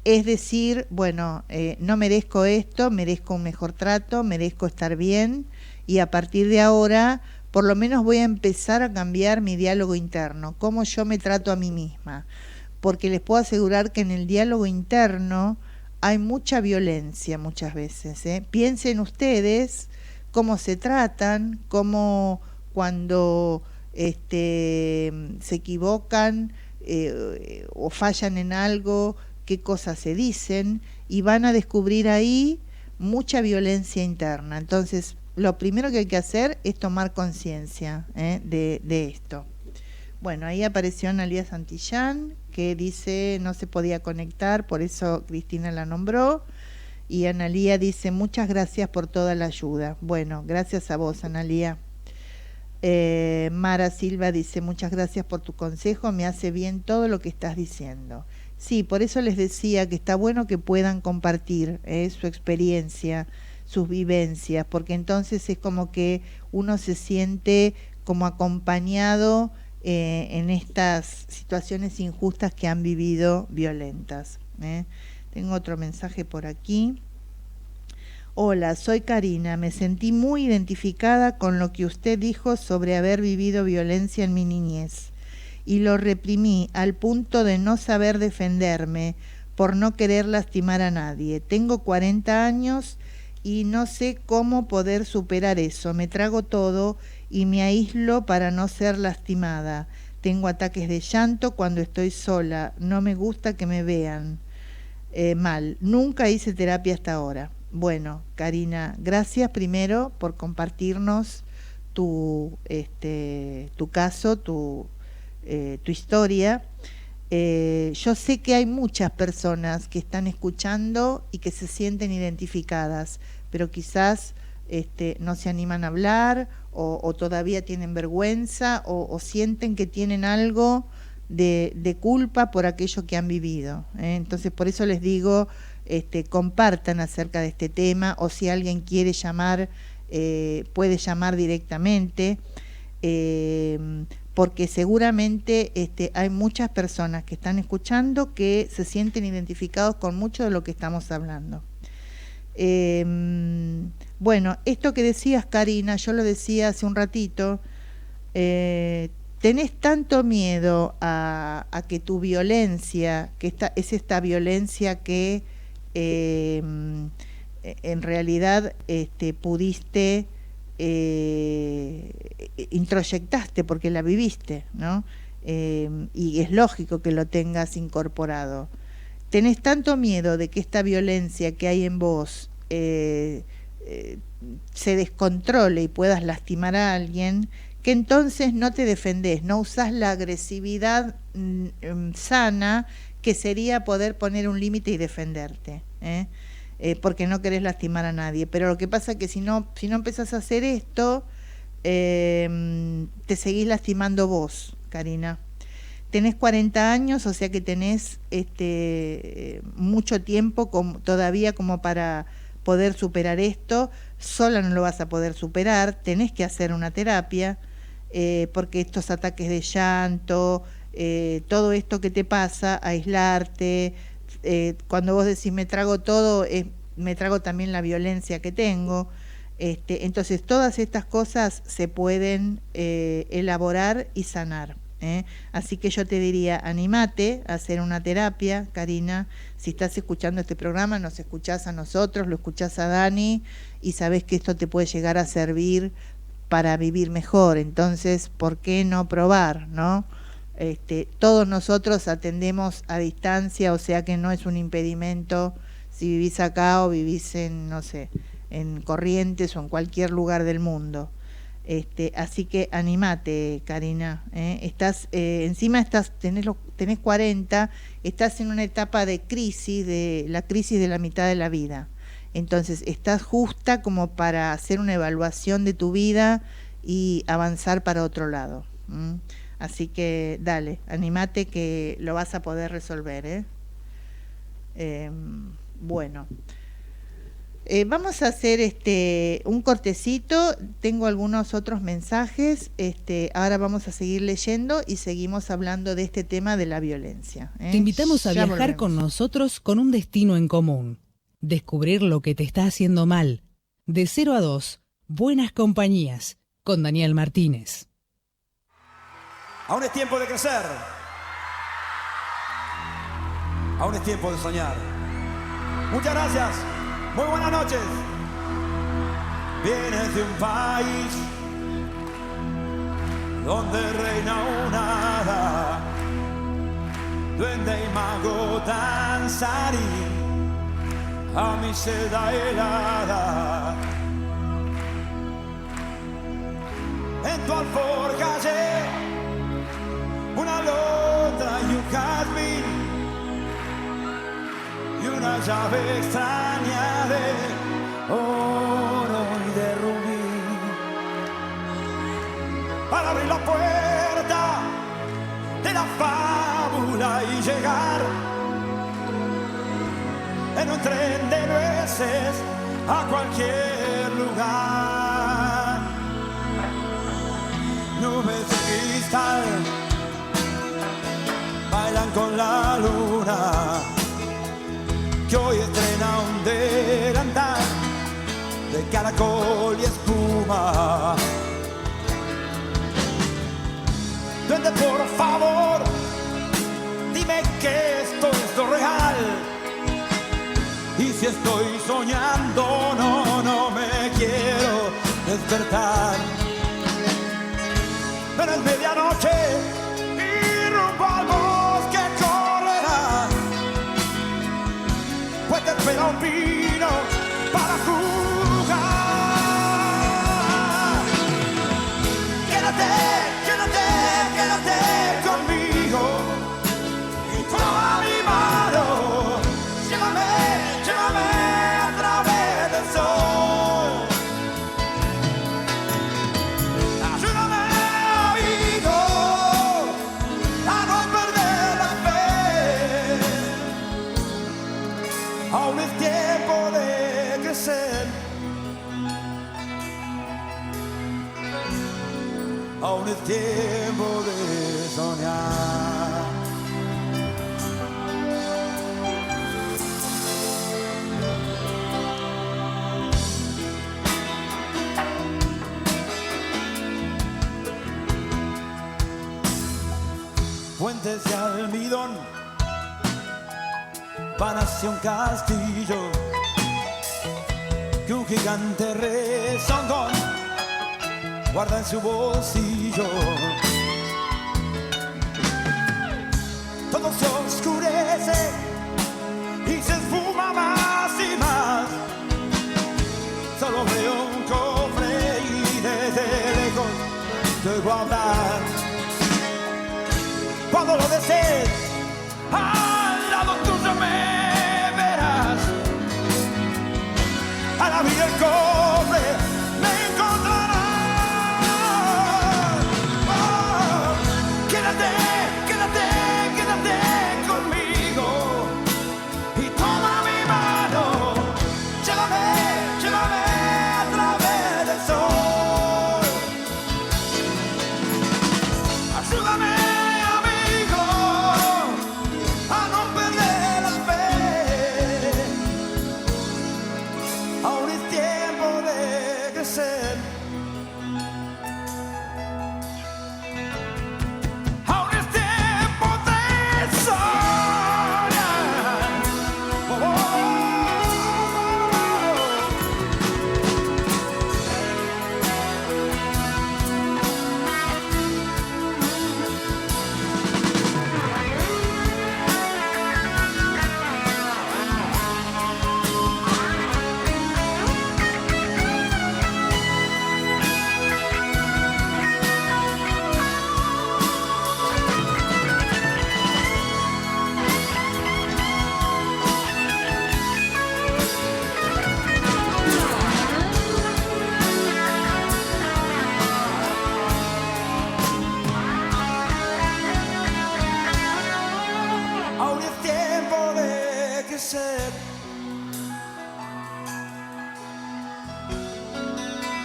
es decir, bueno, no merezco esto, merezco un mejor trato, merezco estar bien, y a partir de ahora, por lo menos voy a empezar a cambiar mi diálogo interno, cómo yo me trato a mí misma, porque les puedo asegurar que en el diálogo interno hay mucha violencia muchas veces. Piensen ustedes cómo se tratan, cómo cuando se equivocan o fallan en algo, qué cosas se dicen, y van a descubrir ahí mucha violencia interna. Entonces, lo primero que hay que hacer es tomar conciencia de esto. Bueno, ahí apareció Analía Santillán, que dice no se podía conectar, por eso Cristina la nombró. Y Analía dice, muchas gracias por toda la ayuda. Bueno, gracias a vos, Analía. Mara Silva dice, muchas gracias por tu consejo, me hace bien todo lo que estás diciendo. Sí, por eso les decía que está bueno que puedan compartir su experiencia, sus vivencias, porque entonces es como que uno se siente como acompañado en estas situaciones injustas que han vivido violentas. Tengo otro mensaje por aquí. Hola, soy Karina, me sentí muy identificada con lo que usted dijo sobre haber vivido violencia en mi niñez y lo reprimí al punto de no saber defenderme por no querer lastimar a nadie. Tengo 40 años y no sé cómo poder superar eso. Me trago todo y me aíslo para no ser lastimada. Tengo ataques de llanto cuando estoy sola. No me gusta que me vean mal. Nunca hice terapia hasta ahora. Bueno, Karina, gracias primero por compartirnos tu caso, tu historia. Yo sé que hay muchas personas que están escuchando y que se sienten identificadas, pero quizás no se animan a hablar o todavía tienen vergüenza o sienten que tienen algo de culpa por aquello que han vivido. Entonces, por eso les digo, compartan acerca de este tema, o si alguien quiere llamar, puede llamar directamente. Porque seguramente hay muchas personas que están escuchando que se sienten identificados con mucho de lo que estamos hablando. Bueno, esto que decías, Karina, yo lo decía hace un ratito, tenés tanto miedo a que tu violencia, que es esta violencia que en realidad pudiste... introyectaste porque la viviste, ¿no? Y es lógico que lo tengas incorporado. Tenés tanto miedo de que esta violencia que hay en vos se descontrole y puedas lastimar a alguien, que entonces no te defendés, no usás la agresividad sana, que sería poder poner un límite y defenderte, porque no querés lastimar a nadie. Pero lo que pasa es que si no empezás a hacer esto, te seguís lastimando vos, Karina. Tenés 40 años, o sea que tenés mucho tiempo todavía como para poder superar esto. Sola no lo vas a poder superar, tenés que hacer una terapia, porque estos ataques de llanto, todo esto que te pasa, aislarte, cuando vos decís me trago todo, me trago también la violencia que tengo. Entonces todas estas cosas se pueden elaborar y sanar. Así que yo te diría, animate a hacer una terapia, Karina. Si estás escuchando este programa, nos escuchás a nosotros, lo escuchás a Dani y sabés que esto te puede llegar a servir para vivir mejor. Entonces, ¿por qué no probar, no? Todos nosotros atendemos a distancia, o sea que no es un impedimento si vivís acá o vivís en, no sé, en Corrientes o en cualquier lugar del mundo. Así que animate, Karina. Encima tenés 40, estás en una etapa de crisis, de la crisis de la mitad de la vida. Entonces estás justa como para hacer una evaluación de tu vida y avanzar para otro lado. Así que dale, animate que lo vas a poder resolver. Bueno, vamos a hacer un cortecito. Tengo algunos otros mensajes. Ahora vamos a seguir leyendo y seguimos hablando de este tema de la violencia. Te invitamos a Ya viajar volvemos. con nosotros con un destino en común. Descubrir lo que te está haciendo mal. De 0 a 2, Buenas Compañías, con Daniel Martínez. Aún es tiempo de crecer. Aún es tiempo de soñar. Muchas gracias. Muy buenas noches. Vienes de un país donde reina una hada, duende y mago danzarín a mi seda helada. En tu alforja hallé una alondra y un jazmín y una llave extraña de oro y de rubí para abrir la puerta de la fábula y llegar en un tren de nueces a cualquier lugar. Nubes de cristal bailan con la luna, que hoy estrena un delantal de caracol y espuma. Duende, por favor, dime que esto es lo real. Y si estoy soñando, no me quiero despertar. Pero es medianoche y rumbo al bosque correrá, pues te espera un pino para jugar. Quédate, quédate, quédate conmigo y toma mi mano. Llévame, llévame a través del sol. Ayúdame, amigo, a no perder la fe. Aún es tiempo de crecer. Aún es tiempo de soñar. Fuentes de almidón van hacia un castillo que un gigante rezongón guarda en su bolsillo. Todo se oscurece y se esfuma más y más. Solo veo un cofre y desde lejos te oigo hablar. Cuando lo desees, al lado tuyo me verás. Al abrir el cofre me encontrarás. Oh, quédate, quédate, quédate conmigo y toma mi mano. Llévame, llévame a través del sol. Ayúdame, amigo,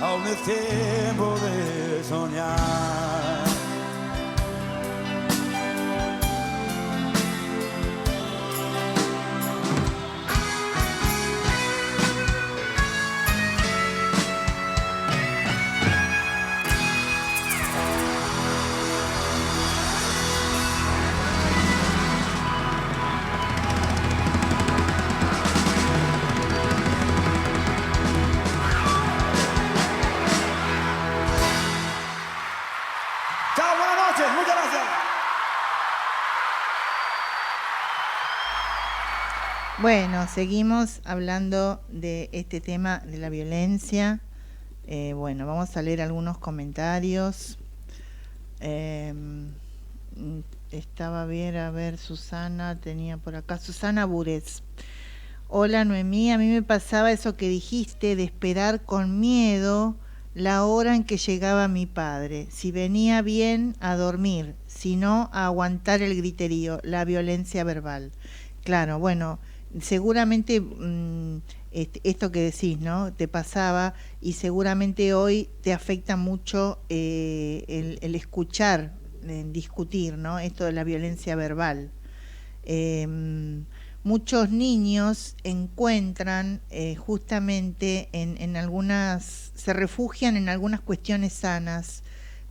aún es tiempo de soñar. Muchas gracias. Bueno, seguimos hablando de este tema de la violencia. Bueno, vamos a leer algunos comentarios. Estaba a ver, Susana tenía por acá. Susana Bures. Hola Noemí, a mí me pasaba eso que dijiste de esperar con miedo la hora en que llegaba mi padre. Si venía bien, a dormir, si no, a aguantar el griterío, la violencia verbal. Claro, bueno, seguramente esto que decís, ¿no? Te pasaba y seguramente hoy te afecta mucho el escuchar, discutir, ¿no? Esto de la violencia verbal. Muchos niños encuentran justamente en algunas, se refugian en algunas cuestiones sanas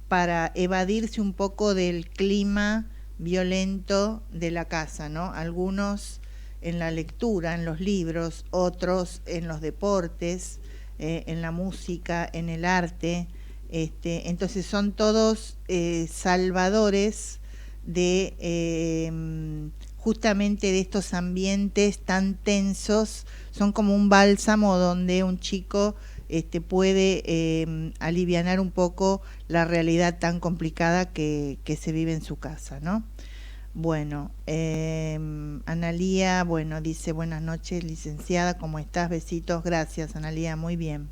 para evadirse un poco del clima violento de la casa, ¿no? Algunos en la lectura, en los libros, otros en los deportes, en la música, en el arte. Entonces son todos salvadores de justamente de estos ambientes tan tensos. Son como un bálsamo donde un chico puede alivianar un poco la realidad tan complicada que se vive en su casa, ¿no? Bueno, Analía, bueno, dice buenas noches, licenciada, ¿cómo estás? Besitos, gracias Analía, muy bien.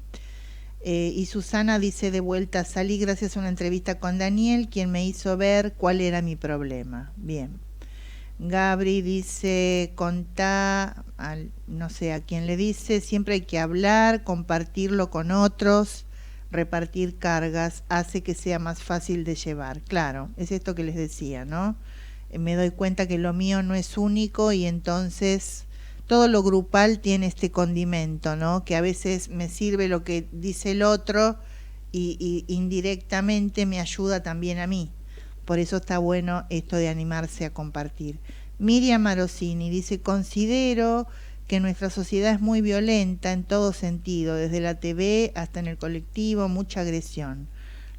Y Susana dice de vuelta, salí gracias a una entrevista con Daniel, quien me hizo ver cuál era mi problema. Bien. Gabri dice, contá, no sé a quién le dice, siempre hay que hablar, compartirlo con otros, repartir cargas, hace que sea más fácil de llevar. Claro, es esto que les decía, ¿no? Me doy cuenta que lo mío no es único y entonces todo lo grupal tiene este condimento, ¿no? Que a veces me sirve lo que dice el otro y indirectamente me ayuda también a mí. Por eso está bueno esto de animarse a compartir. Miriam Marosini dice, considero que nuestra sociedad es muy violenta en todo sentido, desde la TV hasta en el colectivo, mucha agresión.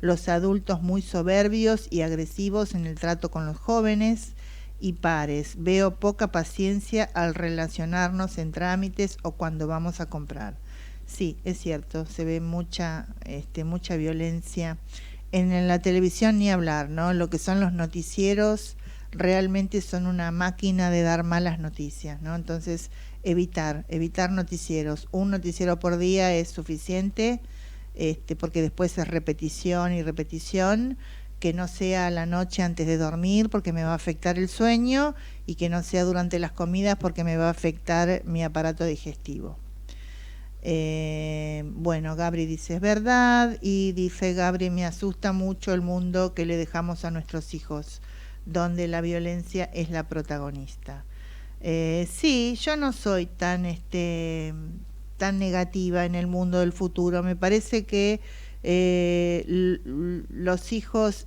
Los adultos muy soberbios y agresivos en el trato con los jóvenes y pares. Veo poca paciencia al relacionarnos en trámites o cuando vamos a comprar. Sí, es cierto, se ve mucha violencia. En la televisión ni hablar, ¿no? Lo que son los noticieros realmente son una máquina de dar malas noticias, ¿no? Entonces, evitar noticieros. Un noticiero por día es suficiente, porque después es repetición y repetición, que no sea a la noche antes de dormir porque me va a afectar el sueño y que no sea durante las comidas porque me va a afectar mi aparato digestivo. Bueno, Gabri dice, es verdad, y dice Gabri, me asusta mucho el mundo que le dejamos a nuestros hijos, donde la violencia es la protagonista. Sí, yo no soy tan negativa en el mundo del futuro. Me parece que los hijos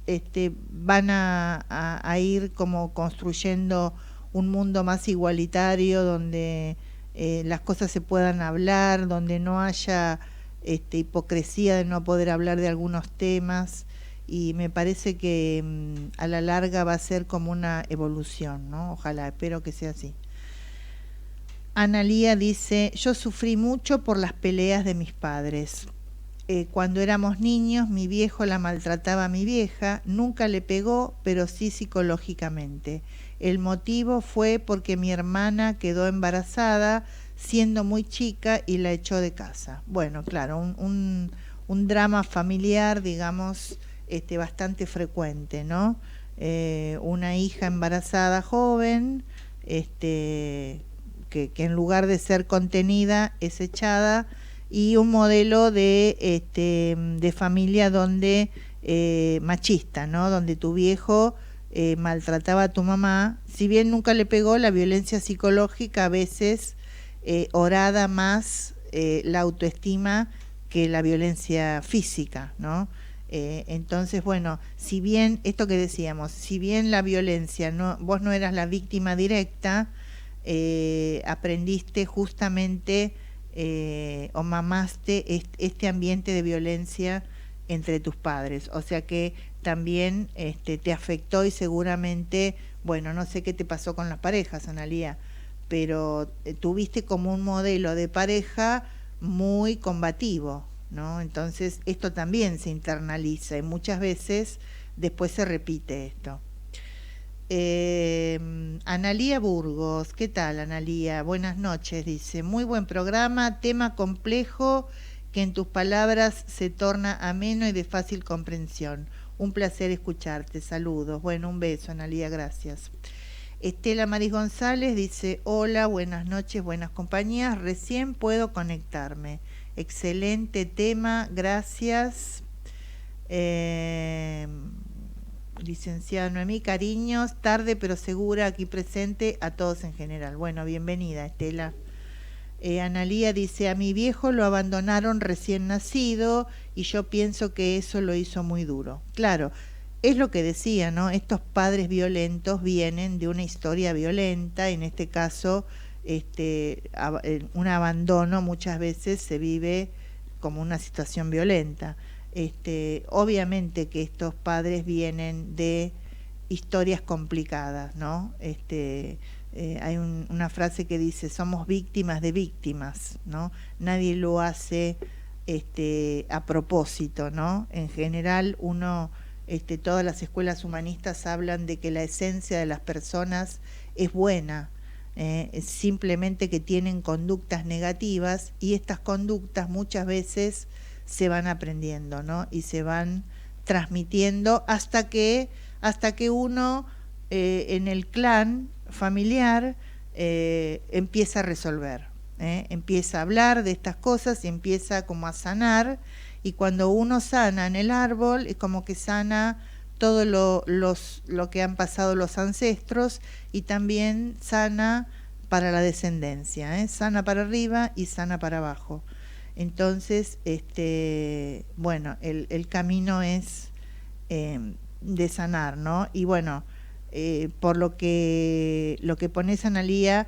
van a ir como construyendo un mundo más igualitario, donde las cosas se puedan hablar, donde no haya hipocresía de no poder hablar de algunos temas, y me parece que a la larga va a ser como una evolución, ¿no? Ojalá, espero que sea así. Analía dice, yo sufrí mucho por las peleas de mis padres. Cuando éramos niños, mi viejo la maltrataba a mi vieja, nunca le pegó, pero sí psicológicamente. El motivo fue porque mi hermana quedó embarazada siendo muy chica y la echó de casa. Bueno, claro, un drama familiar, digamos, bastante frecuente, ¿no? Una hija embarazada joven, que en lugar de ser contenida es echada, y un modelo de familia donde machista, ¿no? Donde tu viejo maltrataba a tu mamá, si bien nunca le pegó, la violencia psicológica a veces horada más la autoestima que la violencia física, ¿no? Entonces, bueno, si bien, esto que decíamos, si bien la violencia, vos no eras la víctima directa, aprendiste justamente o mamaste este ambiente de violencia entre tus padres, o sea que también te afectó y seguramente, bueno, no sé qué te pasó con las parejas, Analía, pero tuviste como un modelo de pareja muy combativo, ¿no? Entonces esto también se internaliza y muchas veces después se repite esto. Analía Burgos, ¿qué tal, Analía? Buenas noches, dice, muy buen programa, tema complejo que en tus palabras se torna ameno y de fácil comprensión. Un placer escucharte, saludos. Bueno, un beso, Analía, gracias. Estela Maris González dice, hola, buenas noches, buenas compañías, recién puedo conectarme. Excelente tema, gracias. Licenciada Noemí, cariños, tarde pero segura, aquí presente, a todos en general. Bueno, bienvenida, Estela. Analía dice, a mi viejo lo abandonaron recién nacido y yo pienso que eso lo hizo muy duro. Claro, es lo que decía, ¿no? Estos padres violentos vienen de una historia violenta, en este caso un abandono muchas veces se vive como una situación violenta. Obviamente que estos padres vienen de historias complicadas, ¿no? Hay una frase que dice, somos víctimas de víctimas, ¿no? Nadie lo hace a propósito, ¿no? En general todas las escuelas humanistas hablan de que la esencia de las personas es buena, simplemente que tienen conductas negativas y estas conductas muchas veces se van aprendiendo, ¿no? Y se van transmitiendo hasta que uno en el clan familiar empieza a resolver, empieza a hablar de estas cosas y empieza como a sanar, y cuando uno sana en el árbol es como que sana todo lo que han pasado los ancestros y también sana para la descendencia, sana para arriba y sana para abajo. Entonces, bueno, el camino es de sanar, ¿no? Y bueno, por lo que pones, Analía,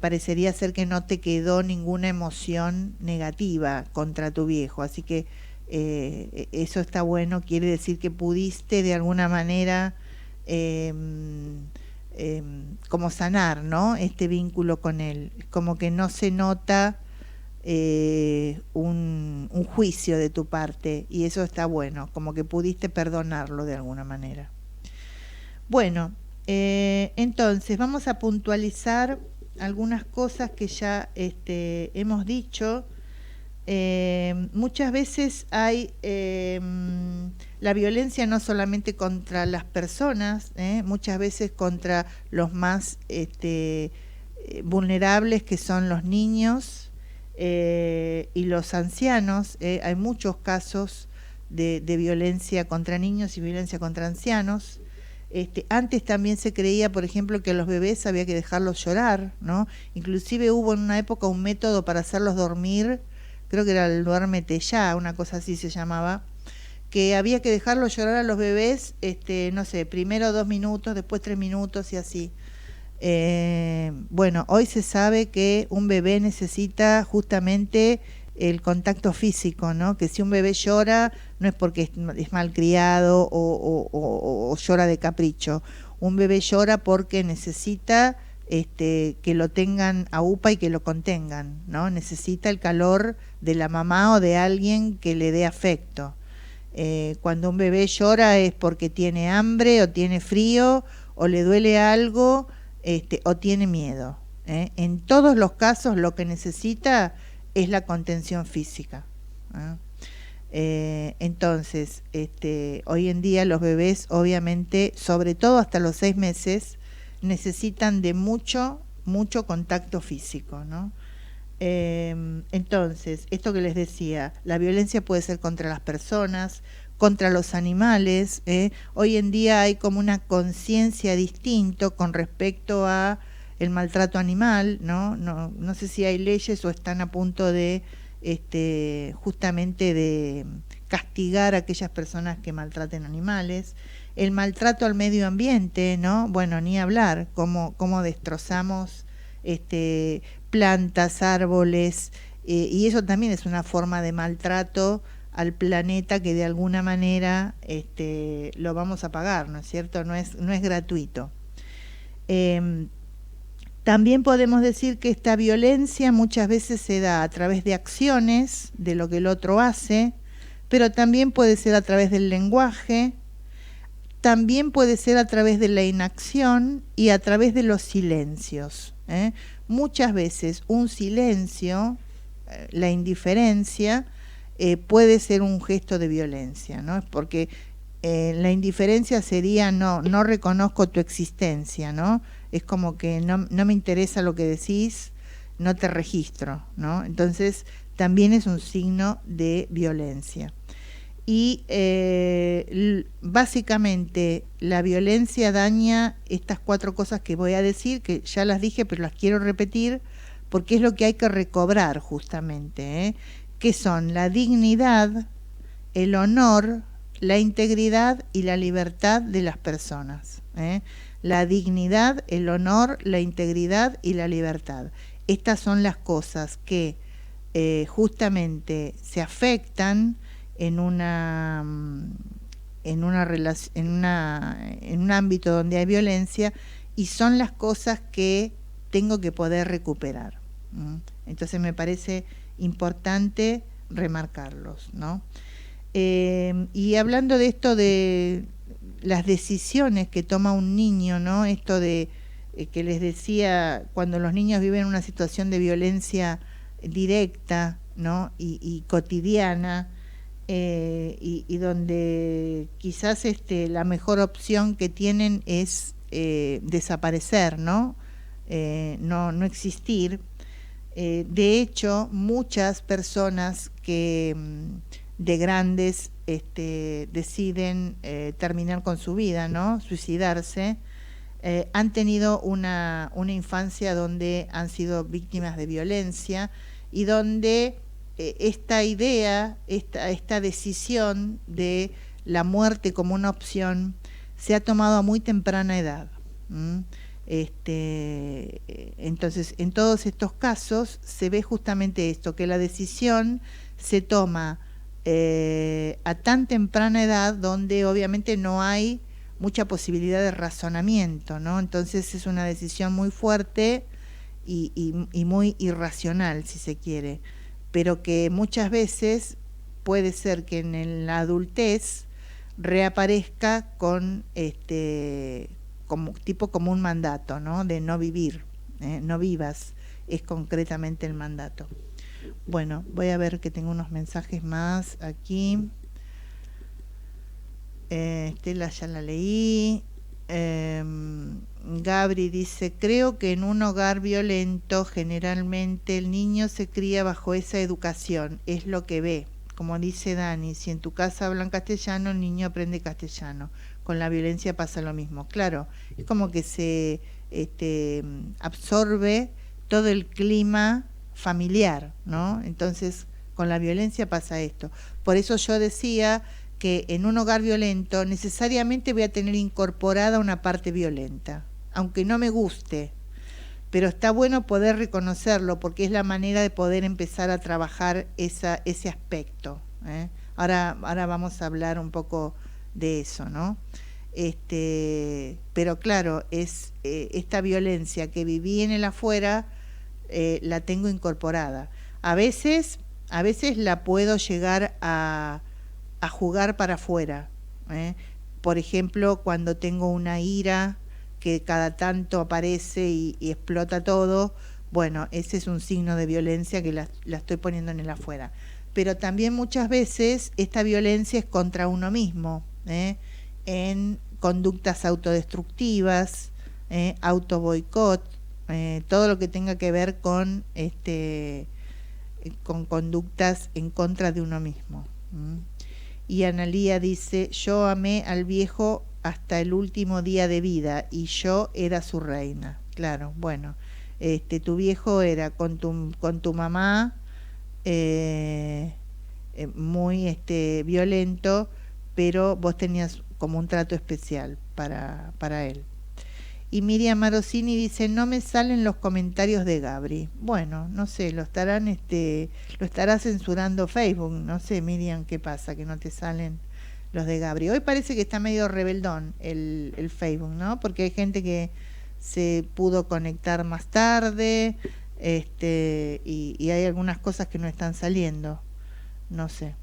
parecería ser que no te quedó ninguna emoción negativa contra tu viejo, así que eso está bueno, quiere decir que pudiste de alguna manera como sanar, ¿no? Este vínculo con él, como que no se nota un juicio de tu parte, y eso está bueno, como que pudiste perdonarlo de alguna manera. Bueno, entonces vamos a puntualizar algunas cosas que ya hemos dicho. Muchas veces hay la violencia no solamente contra las personas, muchas veces contra los más vulnerables, que son los niños y los ancianos. Hay muchos casos de violencia contra niños y violencia contra ancianos. Antes también se creía, por ejemplo, que a los bebés había que dejarlos llorar, ¿no? Inclusive hubo en una época un método para hacerlos dormir, creo que era el duérmete ya, una cosa así se llamaba, que había que dejarlos llorar a los bebés, no sé, primero 2 minutos, después 3 minutos y así. Bueno, hoy se sabe que un bebé necesita justamente el contacto físico, ¿no? Que si un bebé llora no es porque es malcriado o llora de capricho. Un bebé llora porque necesita que lo tengan a upa y que lo contengan, ¿no? Necesita el calor de la mamá o de alguien que le dé afecto. Cuando un bebé llora es porque tiene hambre o tiene frío o le duele algo o tiene miedo. En todos los casos lo que necesita es la contención física. Entonces, hoy en día los bebés, obviamente, sobre todo hasta los 6 meses, necesitan de mucho contacto físico, ¿no? Entonces, esto que les decía, la violencia puede ser contra las personas, contra los animales. Hoy en día hay como una conciencia distinta con respecto a el maltrato animal, ¿no? No sé si hay leyes o están a punto de justamente de castigar a aquellas personas que maltraten animales. El maltrato al medio ambiente, ¿no? Bueno, ni hablar, cómo destrozamos plantas, árboles, y eso también es una forma de maltrato al planeta que de alguna manera lo vamos a pagar, ¿no es cierto? No es gratuito. También podemos decir que esta violencia muchas veces se da a través de acciones, de lo que el otro hace, pero también puede ser a través del lenguaje, también puede ser a través de la inacción y a través de los silencios. Muchas veces un silencio, la indiferencia, puede ser un gesto de violencia, ¿no? Porque la indiferencia sería no reconozco tu existencia, ¿no? Es como que no me interesa lo que decís, no te registro, ¿no? Entonces también es un signo de violencia. Y básicamente la violencia daña estas 4 cosas que voy a decir, que ya las dije, pero las quiero repetir, porque es lo que hay que recobrar justamente, que son la dignidad, el honor, la integridad y la libertad de las personas. La dignidad, el honor, la integridad y la libertad. Estas son las cosas que justamente se afectan en un ámbito donde hay violencia, y son las cosas que tengo que poder recuperar. Entonces me parece importante remarcarlos, ¿no? Y hablando de esto de las decisiones que toma un niño, ¿no? Esto de que les decía, cuando los niños viven una situación de violencia directa, ¿no? y cotidiana, y donde quizás la mejor opción que tienen es desaparecer, ¿no? No existir. De hecho, muchas personas que de grandes deciden terminar con su vida, ¿no? Suicidarse, han tenido una infancia donde han sido víctimas de violencia, y donde esta idea, esta decisión de la muerte como una opción se ha tomado a muy temprana edad. Entonces, en todos estos casos se ve justamente esto, que la decisión se toma a tan temprana edad, donde obviamente no hay mucha posibilidad de razonamiento, ¿no? Entonces es una decisión muy fuerte y muy irracional, si se quiere, pero que muchas veces puede ser que en la adultez reaparezca con como un mandato, ¿no? De no vivir, no vivas, es concretamente el mandato. Bueno, voy a ver que tengo unos mensajes más aquí. Estela ya la leí. Gabri dice, creo que en un hogar violento generalmente el niño se cría bajo esa educación, es lo que ve. Como dice Dani, si en tu casa hablan castellano, el niño aprende castellano. Con la violencia pasa lo mismo. Claro, es como que se absorbe todo el clima familiar, ¿no? Entonces, con la violencia pasa esto. Por eso yo decía que en un hogar violento necesariamente voy a tener incorporada una parte violenta, aunque no me guste, pero está bueno poder reconocerlo, porque es la manera de poder empezar a trabajar ese aspecto. Ahora vamos a hablar un poco de eso, ¿no? Pero claro, es esta violencia que viví en el afuera, la tengo incorporada. A veces la puedo llegar a jugar para afuera. Por ejemplo, cuando tengo una ira que cada tanto aparece y explota todo, bueno, ese es un signo de violencia que la estoy poniendo en el afuera. Pero también muchas veces esta violencia es contra uno mismo, en conductas autodestructivas, autoboicot, todo lo que tenga que ver con conductas en contra de uno mismo. Y Analía dice, yo amé al viejo hasta el último día de vida y yo era su reina. Claro, bueno, tu viejo era con tu mamá muy violento, pero vos tenías como un trato especial para él. Y Miriam Marosini dice, no me salen los comentarios de Gabri. Bueno, no sé, lo estará censurando Facebook. No sé, Miriam, qué pasa, que no te salen los de Gabri. Hoy parece que está medio rebeldón el Facebook, ¿no? Porque hay gente que se pudo conectar más tarde, y hay algunas cosas que no están saliendo. No sé.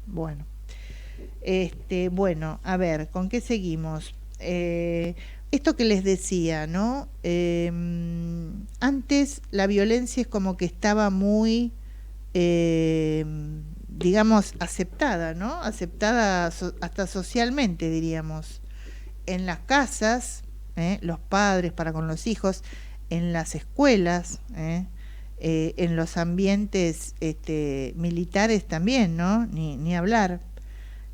Bueno. Bueno, a ver, ¿con qué seguimos? Esto que les decía, ¿no? Antes la violencia es como que estaba muy, digamos, aceptada, ¿no? Aceptada hasta socialmente, diríamos. En las casas, los padres para con los hijos, en las escuelas, en los ambientes militares también, ¿no? Ni hablar.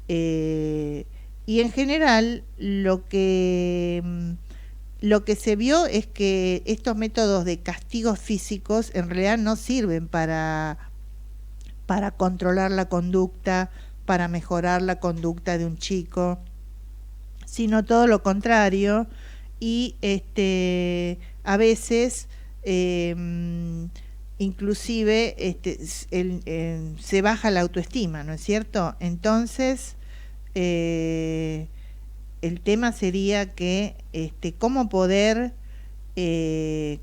Y en general lo que se vio es que estos métodos de castigos físicos en realidad no sirven para controlar la conducta, para mejorar la conducta de un chico, sino todo lo contrario. Y a veces inclusive se baja la autoestima, ¿no es cierto? Entonces el tema sería que cómo poder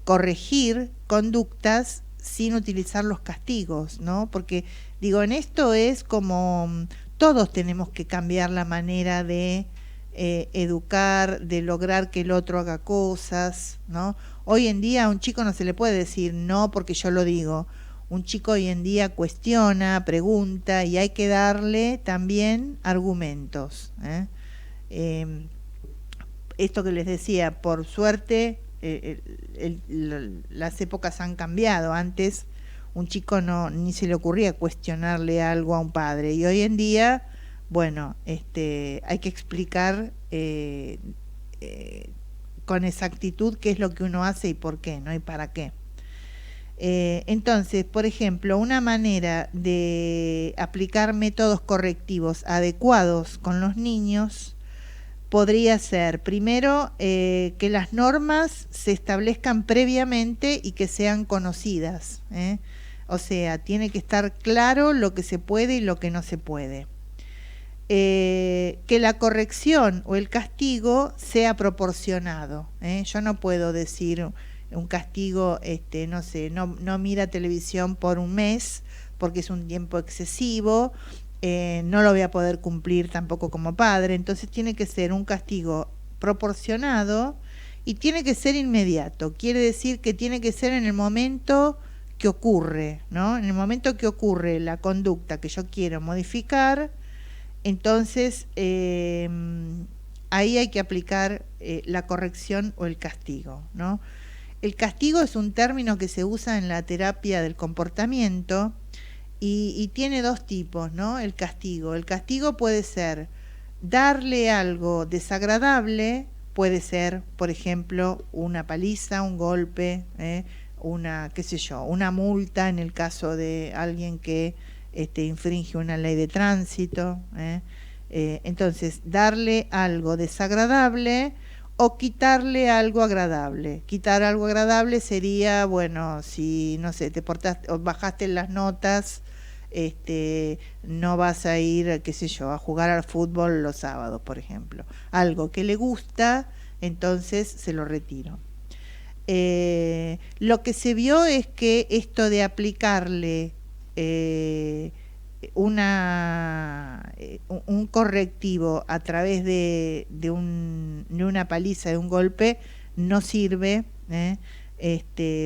corregir conductas sin utilizar los castigos, ¿no? Porque digo, en esto es como todos tenemos que cambiar la manera de educar, de lograr que el otro haga cosas, ¿no? Hoy en día a un chico no se le puede decir no porque yo lo digo. Un chico hoy en día cuestiona, pregunta, y hay que darle también argumentos. Esto que les decía, por suerte las épocas han cambiado. Antes un chico ni se le ocurría cuestionarle algo a un padre, y hoy en día, bueno, hay que explicar con exactitud qué es lo que uno hace y por qué, ¿no? Y para qué. Entonces, por ejemplo, una manera de aplicar métodos correctivos adecuados con los niños podría ser, primero, que las normas se establezcan previamente y que sean conocidas, O sea, tiene que estar claro lo que se puede y lo que no se puede. Que la corrección o el castigo sea proporcionado. Yo no puedo decir un castigo, no sé, no mira televisión por un mes porque es un tiempo excesivo, no lo voy a poder cumplir tampoco como padre. Entonces tiene que ser un castigo proporcionado y tiene que ser inmediato. Quiere decir que tiene que ser en el momento que ocurre, ¿no? En el momento que ocurre la conducta que yo quiero modificar, entonces ahí hay que aplicar la corrección o el castigo, ¿no? El castigo es un término que se usa en la terapia del comportamiento y tiene dos tipos, ¿no? El castigo puede ser darle algo desagradable, puede ser, por ejemplo, una paliza, un golpe, una multa en el caso de alguien que infringe una ley de tránsito. Entonces, darle algo desagradable o quitarle algo agradable. Quitar algo agradable sería, bueno, si, no sé, te portaste o bajaste las notas, no vas a ir, qué sé yo, a jugar al fútbol los sábados, por ejemplo. Algo que le gusta, entonces se lo retiro. Lo que se vio es que esto de aplicarle un correctivo a través de una paliza, de un golpe, no sirve,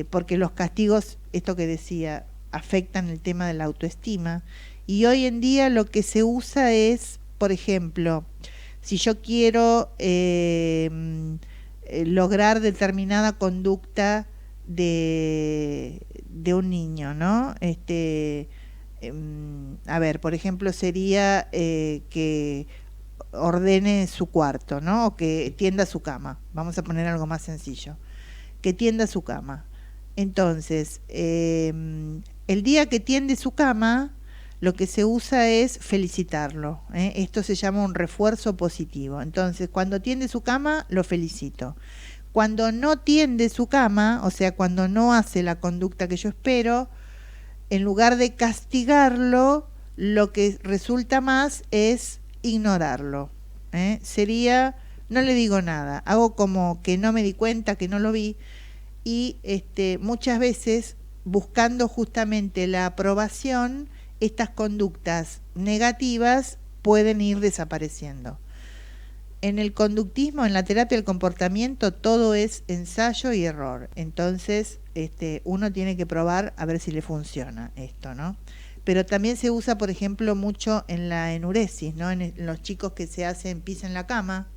porque los castigos, esto que decía, afectan el tema de la autoestima, y hoy en día lo que se usa es, por ejemplo, si yo quiero lograr determinada conducta de un niño, ¿no? A ver, por ejemplo, sería que ordene su cuarto, ¿no? O que tienda su cama. Vamos a poner algo más sencillo. Que tienda su cama. Entonces, el día que tiende su cama, lo que se usa es felicitarlo. Esto se llama un refuerzo positivo. Entonces, cuando tiende su cama, lo felicito. Cuando no tiende su cama, o sea, cuando no hace la conducta que yo espero, en lugar de castigarlo, lo que resulta más es ignorarlo. Sería, no le digo nada, hago como que no me di cuenta, que no lo vi, y muchas veces, buscando justamente la aprobación, estas conductas negativas pueden ir desapareciendo. En el conductismo, en la terapia del comportamiento, todo es ensayo y error. Entonces, uno tiene que probar a ver si le funciona esto, ¿no? Pero también se usa, por ejemplo, mucho en la enuresis, ¿no? En los chicos que se hacen pis en la cama.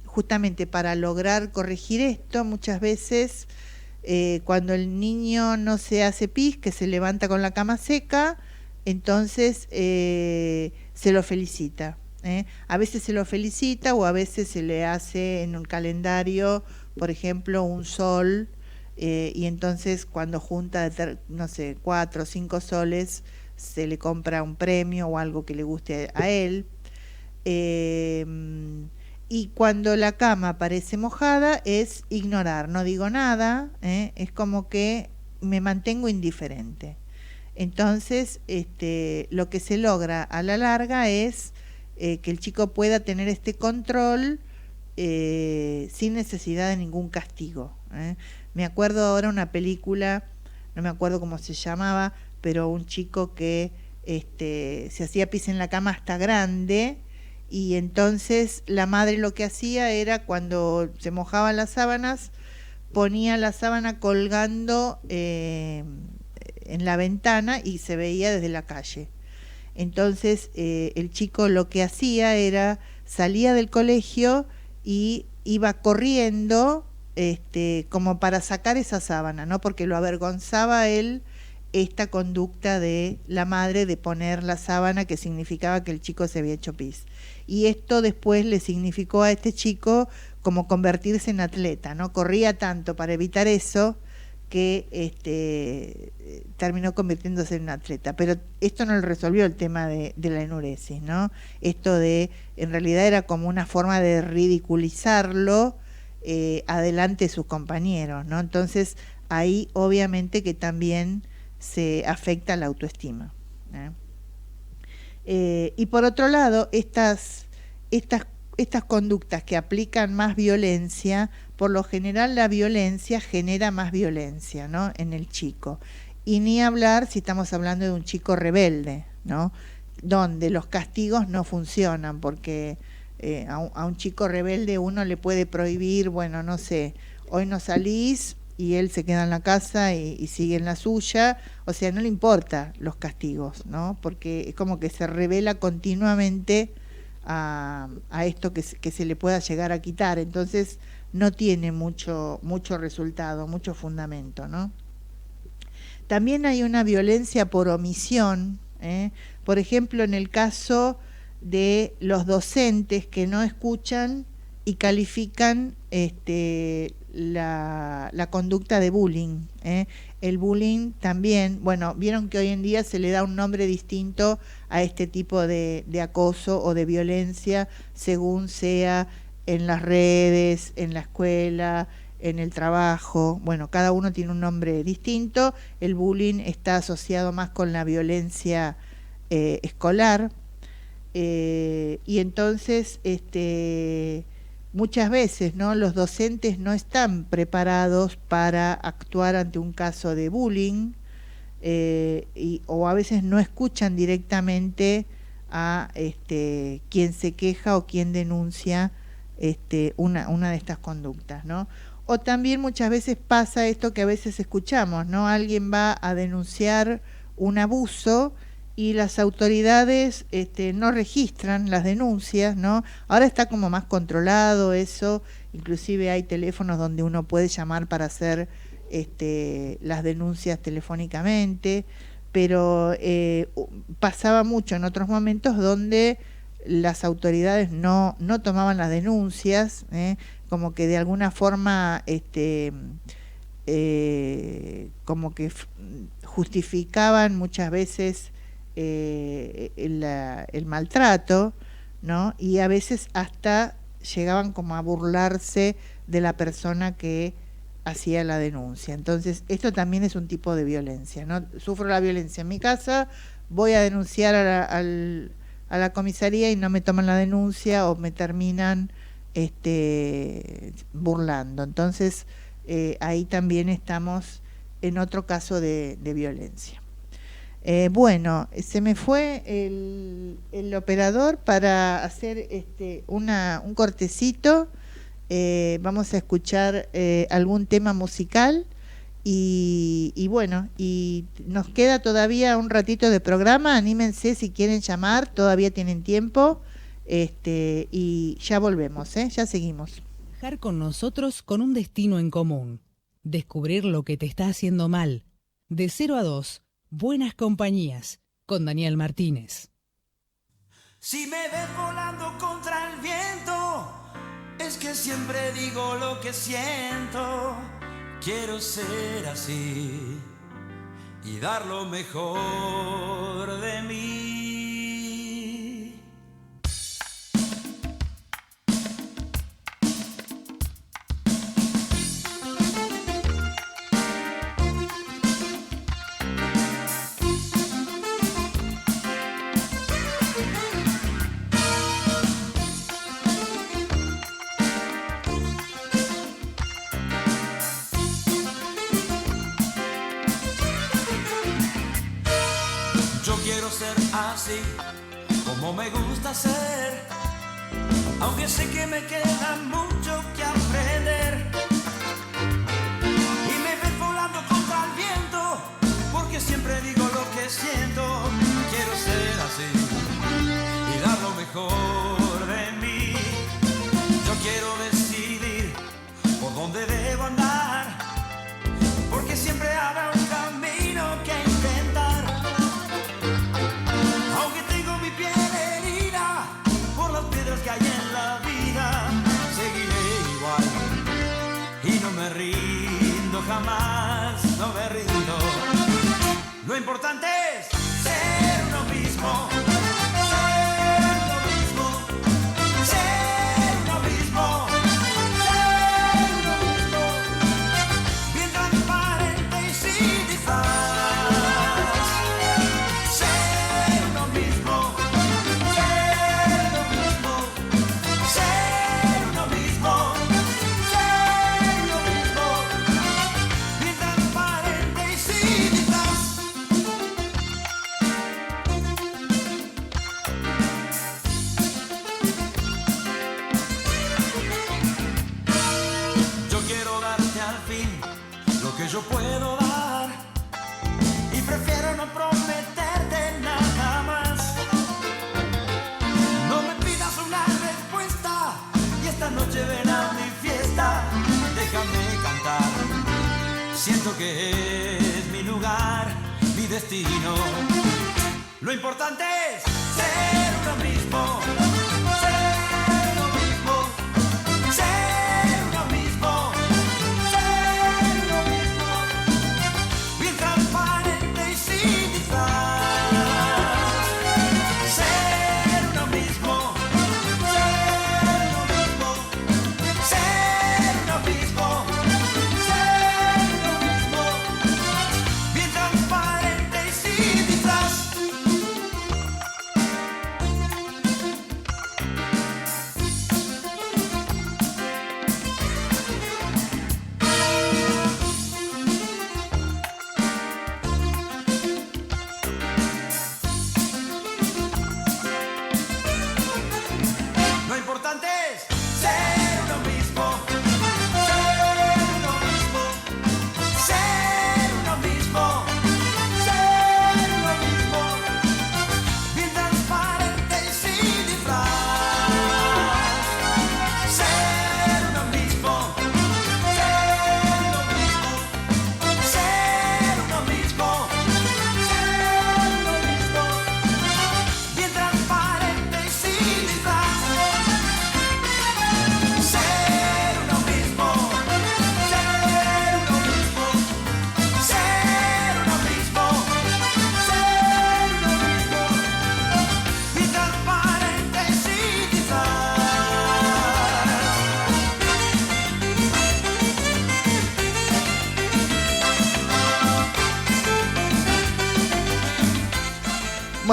Justamente para lograr corregir esto, muchas veces, cuando el niño no se hace pis, que se levanta con la cama seca, entonces se lo felicita. A veces se lo felicita o a veces se le hace en un calendario, por ejemplo, un sol, y entonces cuando junta, no sé, 4 o 5 soles, se le compra un premio o algo que le guste a él. Y cuando la cama parece mojada es ignorar, no digo nada, es como que me mantengo indiferente. Entonces, lo que se logra a la larga es que el chico pueda tener este control sin necesidad de ningún castigo. Me acuerdo ahora una película, no me acuerdo cómo se llamaba, pero un chico que se hacía pis en la cama hasta grande, y entonces la madre lo que hacía era, cuando se mojaban las sábanas, ponía la sábana colgando en la ventana y se veía desde la calle. Entonces el chico lo que hacía era, salía del colegio y iba corriendo como para sacar esa sábana, ¿no? Porque lo avergonzaba a él esta conducta de la madre de poner la sábana, que significaba que el chico se había hecho pis. Y esto después le significó a este chico como convertirse en atleta, ¿no? Corría tanto para evitar eso que terminó convirtiéndose en un atleta. Pero esto no le resolvió el tema de la enuresis, ¿no? Esto en realidad era como una forma de ridiculizarlo adelante de sus compañeros, ¿no? Entonces ahí obviamente que también se afecta la autoestima. Y por otro lado, estas conductas que aplican más violencia, por lo general la violencia genera más violencia, ¿no? En el chico. Y ni hablar si estamos hablando de un chico rebelde, ¿no? Donde los castigos no funcionan, porque a un chico rebelde uno le puede prohibir, bueno, no sé, hoy no salís, y él se queda en la casa y sigue en la suya. O sea, no le importa los castigos, ¿no? Porque es como que se revela continuamente a esto que se le pueda llegar a quitar. Entonces no tiene mucho resultado, mucho fundamento, ¿no? También hay una violencia por omisión, por ejemplo, en el caso de los docentes que no escuchan y califican la conducta de bullying. El bullying también, bueno, vieron que hoy en día se le da un nombre distinto a este tipo de acoso o de violencia, según sea en las redes, en la escuela, en el trabajo. Bueno, cada uno tiene un nombre distinto. El bullying está asociado más con la violencia escolar, y entonces muchas veces, ¿no?, los docentes no están preparados para actuar ante un caso de bullying, o a veces no escuchan directamente a quien se queja o quien denuncia una de estas conductas, ¿no? O también muchas veces pasa esto que a veces escuchamos, ¿no? Alguien va a denunciar un abuso y las autoridades no registran las denuncias, ¿no? Ahora está como más controlado eso, inclusive hay teléfonos donde uno puede llamar para hacer las denuncias telefónicamente, pero pasaba mucho en otros momentos donde las autoridades no tomaban las denuncias, como que de alguna forma como que justificaban muchas veces el maltrato, ¿no? Y a veces hasta llegaban como a burlarse de la persona que hacía la denuncia. Entonces, esto también es un tipo de violencia, ¿no? Sufro la violencia en mi casa, voy a denunciar a la comisaría y no me toman la denuncia o me terminan burlando. Entonces, ahí también estamos en otro caso de violencia. Bueno, se me fue el operador para hacer un cortecito. Vamos a escuchar algún tema musical y bueno, y nos queda todavía un ratito de programa. Anímense si quieren llamar, todavía tienen tiempo, y ya volvemos, ya seguimos. Viajar con nosotros con un destino en común. Descubrir lo que te está haciendo mal. De 0 a 2, Buenas Compañías, con Daniel Martínez. Si me ves volando contra el viento, es que siempre digo lo que siento. Quiero ser así y dar lo mejor de mí. Así como me gusta ser, aunque sé que me queda mucho que aprender. Y me ves volando contra el viento, porque siempre digo lo que siento. Quiero ser así y dar lo mejor de mí. Yo quiero decidir por dónde debo andar, porque siempre habrá un camino que intentar. Aunque tengo mi piel herida por las piedras que hay en la vida, seguiré igual y no me rindo jamás, no me rindo. Lo importante es ser uno mismo. Yo puedo dar y prefiero no prometerte nada más. No me pidas una respuesta y esta noche ven a mi fiesta. Déjame cantar, siento que es mi lugar, mi destino. Lo importante es ser uno mismo.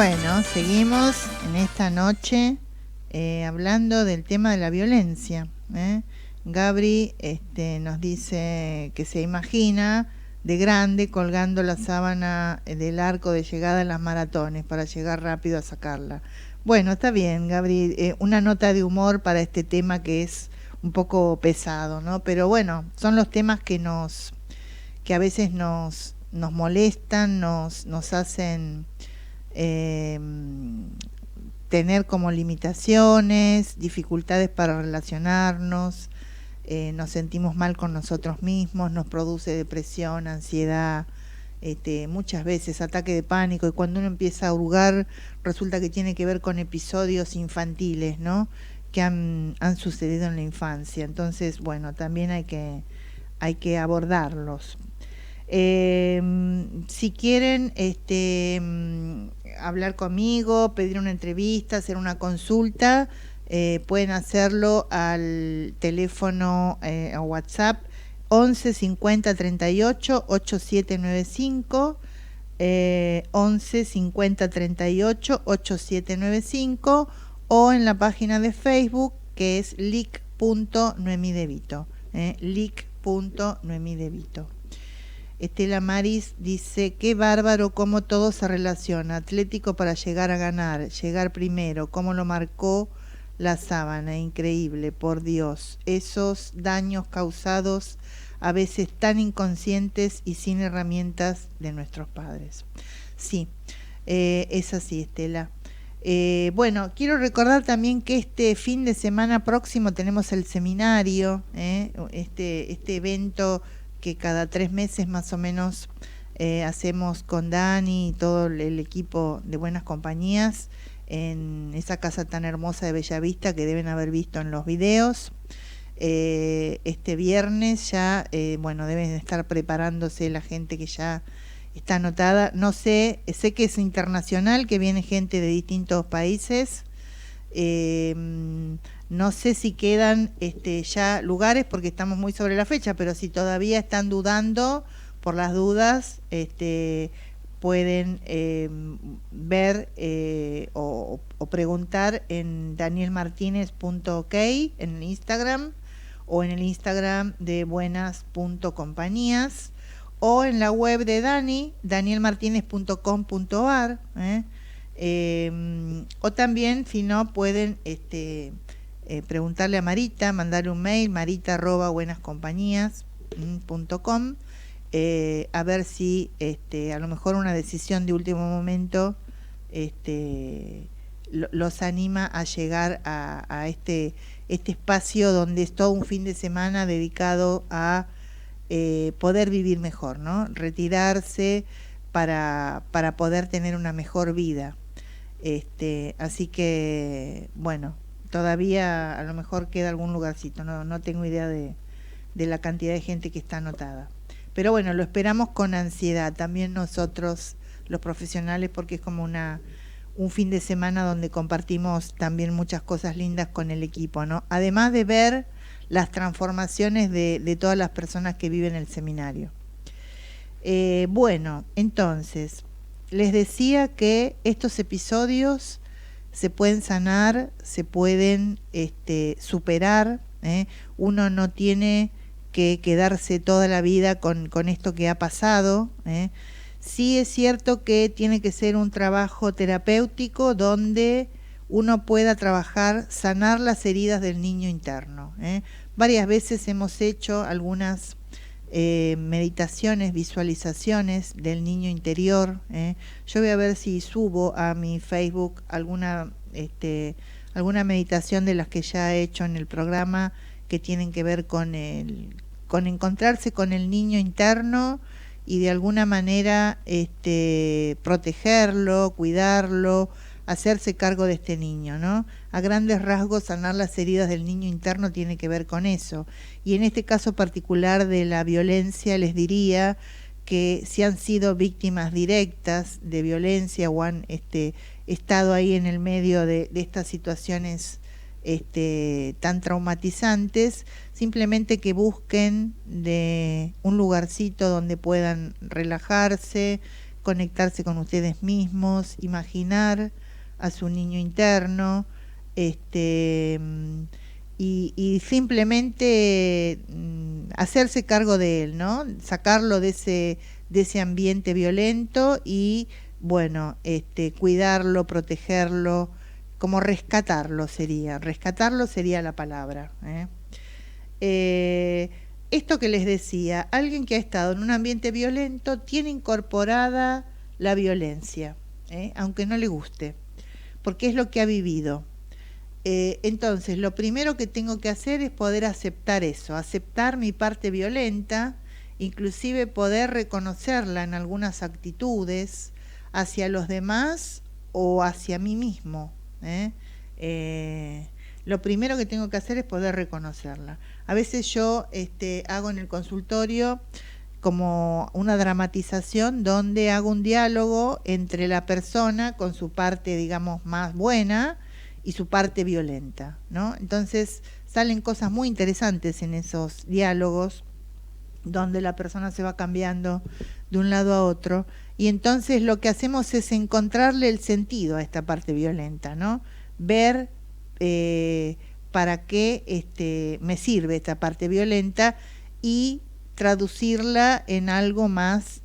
Bueno, seguimos en esta noche hablando del tema de la violencia. Gabri nos dice que se imagina de grande colgando la sábana del arco de llegada en las maratones para llegar rápido a sacarla. Bueno, está bien, Gabri, una nota de humor para este tema que es un poco pesado, ¿no? Pero bueno, son los temas que a veces nos molestan, nos hacen tener como limitaciones, dificultades para relacionarnos, nos sentimos mal con nosotros mismos, nos produce depresión, ansiedad, muchas veces ataque de pánico, y cuando uno empieza a hurgar resulta que tiene que ver con episodios infantiles, ¿no?, que han sucedido en la infancia. Entonces, bueno, también hay que abordarlos. Si quieren hablar conmigo, pedir una entrevista, hacer una consulta, pueden hacerlo al teléfono o WhatsApp 11 50 38 8795, 11 50 38 8795, o en la página de Facebook que es lic.noemidevito, lic.noemidevito. Estela Maris dice: qué bárbaro cómo todo se relaciona, Atlético para llegar a ganar, llegar primero, cómo lo marcó la sábana, increíble, por Dios, esos daños causados a veces tan inconscientes y sin herramientas de nuestros padres. Sí, es así, Estela. Bueno, quiero recordar también que este fin de semana próximo tenemos el seminario, este evento que cada 3 meses más o menos hacemos con Dani y todo el equipo de Buenas Compañías en esa casa tan hermosa de Bellavista que deben haber visto en los videos. Este viernes ya, bueno, deben estar preparándose la gente que ya está anotada. No sé que es internacional, que viene gente de distintos países. No sé si quedan ya lugares porque estamos muy sobre la fecha, pero si todavía están dudando, por las dudas, pueden ver o preguntar en danielmartinez.ok en el Instagram, o en el Instagram de buenas.compañías, o en la web de Dani, danielmartinez.com.ar, o también, si no, pueden preguntarle a Marita, mandarle un mail, marita@buenascompañías.com, a ver si a lo mejor una decisión de último momento los anima a llegar a este espacio donde es todo un fin de semana dedicado a poder vivir mejor, ¿no? Retirarse para poder tener una mejor vida. Así que, bueno, todavía a lo mejor queda algún lugarcito, no tengo idea de la cantidad de gente que está anotada. Pero bueno, lo esperamos con ansiedad, también nosotros los profesionales, porque es como un fin de semana donde compartimos también muchas cosas lindas con el equipo, ¿no? Además de ver las transformaciones de todas las personas que viven el seminario. Bueno, entonces, les decía que estos episodios se pueden sanar, se pueden superar, uno no tiene que quedarse toda la vida con esto que ha pasado. Sí es cierto que tiene que ser un trabajo terapéutico donde uno pueda trabajar, sanar las heridas del niño interno. Varias veces hemos hecho algunas meditaciones, visualizaciones del niño interior. Yo voy a ver si subo a mi Facebook alguna meditación de las que ya he hecho en el programa, que tienen que ver con encontrarse con el niño interno y de alguna manera protegerlo, cuidarlo, hacerse cargo de este niño, ¿no? A grandes rasgos, sanar las heridas del niño interno tiene que ver con eso. Y en este caso particular de la violencia, les diría que si han sido víctimas directas de violencia o han estado ahí en el medio de estas situaciones tan traumatizantes, simplemente que busquen de un lugarcito donde puedan relajarse, conectarse con ustedes mismos, imaginar a su niño interno, y simplemente hacerse cargo de él, ¿no? Sacarlo de ese ambiente violento y, bueno, cuidarlo, protegerlo, como rescatarlo sería la palabra, esto que les decía, alguien que ha estado en un ambiente violento tiene incorporada la violencia, aunque no le guste, porque es lo que ha vivido. Entonces, lo primero que tengo que hacer es poder aceptar eso, aceptar mi parte violenta, inclusive poder reconocerla en algunas actitudes hacia los demás o hacia mí mismo. Lo primero que tengo que hacer es poder reconocerla. A veces yo hago en el consultorio como una dramatización donde hago un diálogo entre la persona con su parte, digamos, más buena y su parte violenta, ¿no? Entonces salen cosas muy interesantes en esos diálogos donde la persona se va cambiando de un lado a otro, y entonces lo que hacemos es encontrarle el sentido a esta parte violenta, ¿no? Ver para qué me sirve esta parte violenta y traducirla en algo más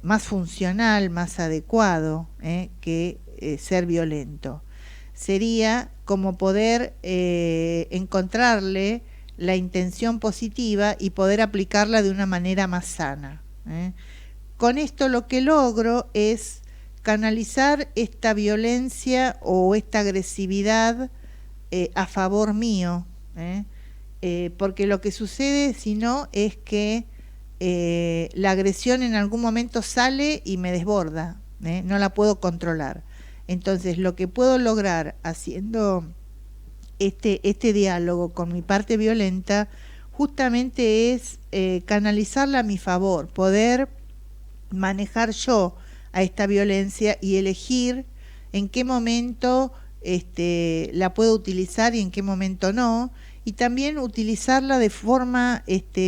más funcional, más adecuado, que ser violento. Sería como poder encontrarle la intención positiva y poder aplicarla de una manera más sana. Con esto lo que logro es canalizar esta violencia o esta agresividad a favor mío, porque lo que sucede si no es que la agresión en algún momento sale y me desborda, no la puedo controlar. Entonces lo que puedo lograr haciendo este diálogo con mi parte violenta justamente es canalizarla a mi favor, poder manejar yo a esta violencia y elegir en qué momento la puedo utilizar y en qué momento no, y también utilizarla de forma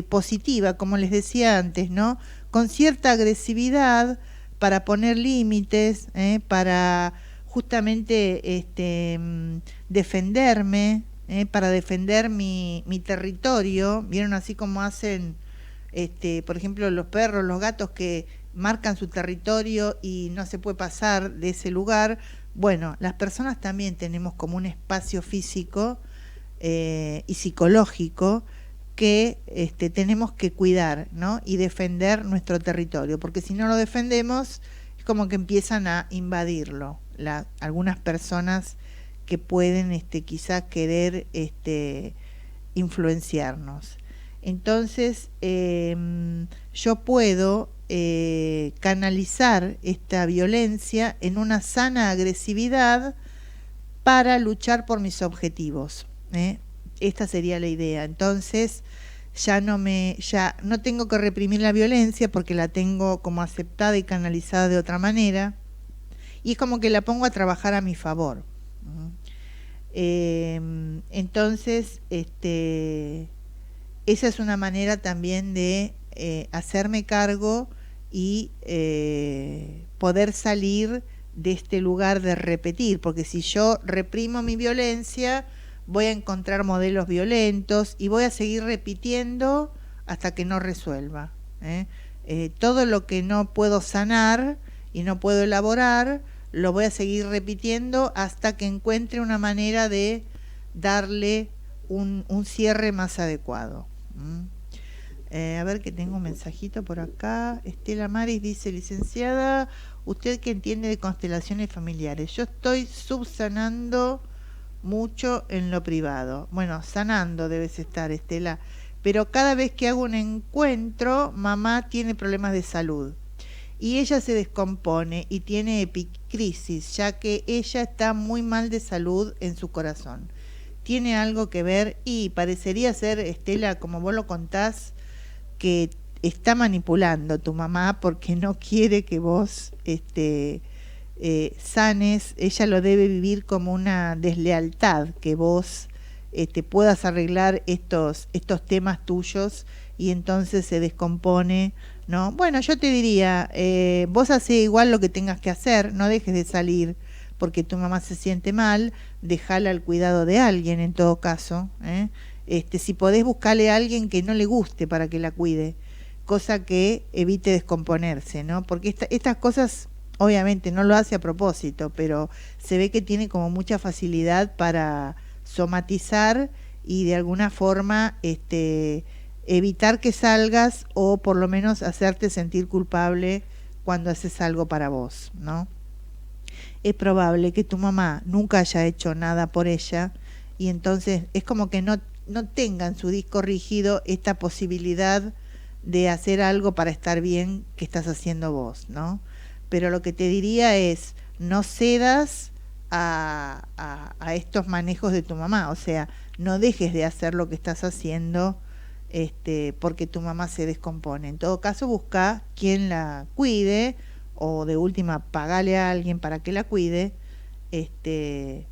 positiva, como les decía antes, ¿no? Con cierta agresividad para poner límites, para justamente defenderme, para defender mi territorio. ¿Vieron así como hacen, por ejemplo, los perros, los gatos que marcan su territorio y no se puede pasar de ese lugar? Bueno, las personas también tenemos como un espacio físico y psicológico que tenemos que cuidar, ¿no? Y defender nuestro territorio, porque si no lo defendemos es como que empiezan a invadirlo algunas personas que pueden quizás querer influenciarnos. Entonces yo puedo canalizar esta violencia en una sana agresividad para luchar por mis objetivos. Esta sería la idea. Entonces ya no tengo que reprimir la violencia porque la tengo como aceptada y canalizada de otra manera, y es como que la pongo a trabajar a mi favor. Entonces esa es una manera también de hacerme cargo y poder salir de este lugar de repetir, porque si yo reprimo mi violencia voy a encontrar modelos violentos y voy a seguir repitiendo hasta que no resuelva. Todo lo que no puedo sanar y no puedo elaborar lo voy a seguir repitiendo hasta que encuentre una manera de darle un cierre más adecuado. A ver, que tengo un mensajito por acá. Estela Maris dice: licenciada, usted que entiende de constelaciones familiares, yo estoy subsanando mucho en lo privado. Bueno, sanando debes estar, Estela, pero cada vez que hago un encuentro, mamá tiene problemas de salud y ella se descompone y tiene epicrisis, ya que ella está muy mal de salud en su corazón. Tiene algo que ver, y parecería ser, Estela, como vos lo contás, que está manipulando tu mamá porque no quiere que vos sanes. Ella lo debe vivir como una deslealtad, que vos puedas arreglar estos temas tuyos y entonces se descompone, ¿no? Bueno, yo te diría, vos hacé igual lo que tengas que hacer, no dejes de salir porque tu mamá se siente mal, dejala al cuidado de alguien en todo caso, ¿eh? Si podés buscarle a alguien que no le guste para que la cuide, cosa que evite descomponerse, ¿no? Porque estas cosas obviamente no lo hace a propósito, pero se ve que tiene como mucha facilidad para somatizar y de alguna forma evitar que salgas o por lo menos hacerte sentir culpable cuando haces algo para vos, ¿no? Es probable que tu mamá nunca haya hecho nada por ella y entonces es como que no tenga en su disco rígido esta posibilidad de hacer algo para estar bien que estás haciendo vos, ¿no? Pero lo que te diría es, no cedas a estos manejos de tu mamá, o sea, no dejes de hacer lo que estás haciendo porque tu mamá se descompone. En todo caso, busca quien la cuide o de última pagale a alguien para que la cuide,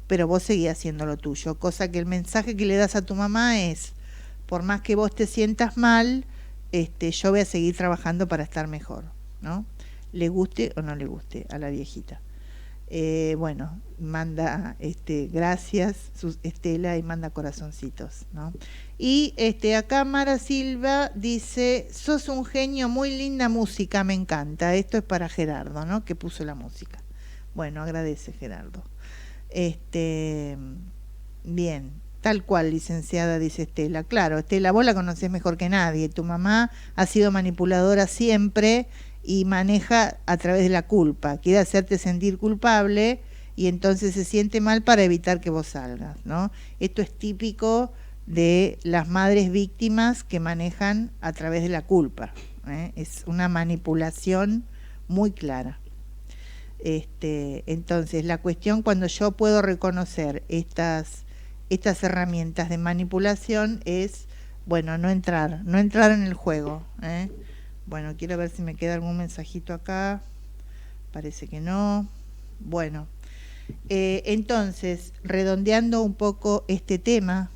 pero vos seguís haciendo lo tuyo, cosa que el mensaje que le das a tu mamá es, por más que vos te sientas mal, yo voy a seguir trabajando para estar mejor, ¿no? Le guste o no le guste a la viejita. Bueno, manda gracias Estela y manda corazoncitos, ¿no? Y acá Mara Silva dice, sos un genio, muy linda música, me encanta. Esto es para Gerardo, ¿no? Que puso la música. Bueno, agradece Gerardo. Bien, tal cual, licenciada, dice Estela. Claro, Estela, vos la conocés mejor que nadie. Tu mamá ha sido manipuladora siempre y maneja a través de la culpa. Quiere hacerte sentir culpable y entonces se siente mal para evitar que vos salgas, ¿no? Esto es típico de las madres víctimas que manejan a través de la culpa, ¿eh? Es una manipulación muy clara. Entonces, la cuestión cuando yo puedo reconocer estas herramientas de manipulación es, bueno, no entrar en el juego, ¿eh? Bueno, quiero ver si me queda algún mensajito acá. Parece que no. Bueno, entonces, redondeando un poco este tema,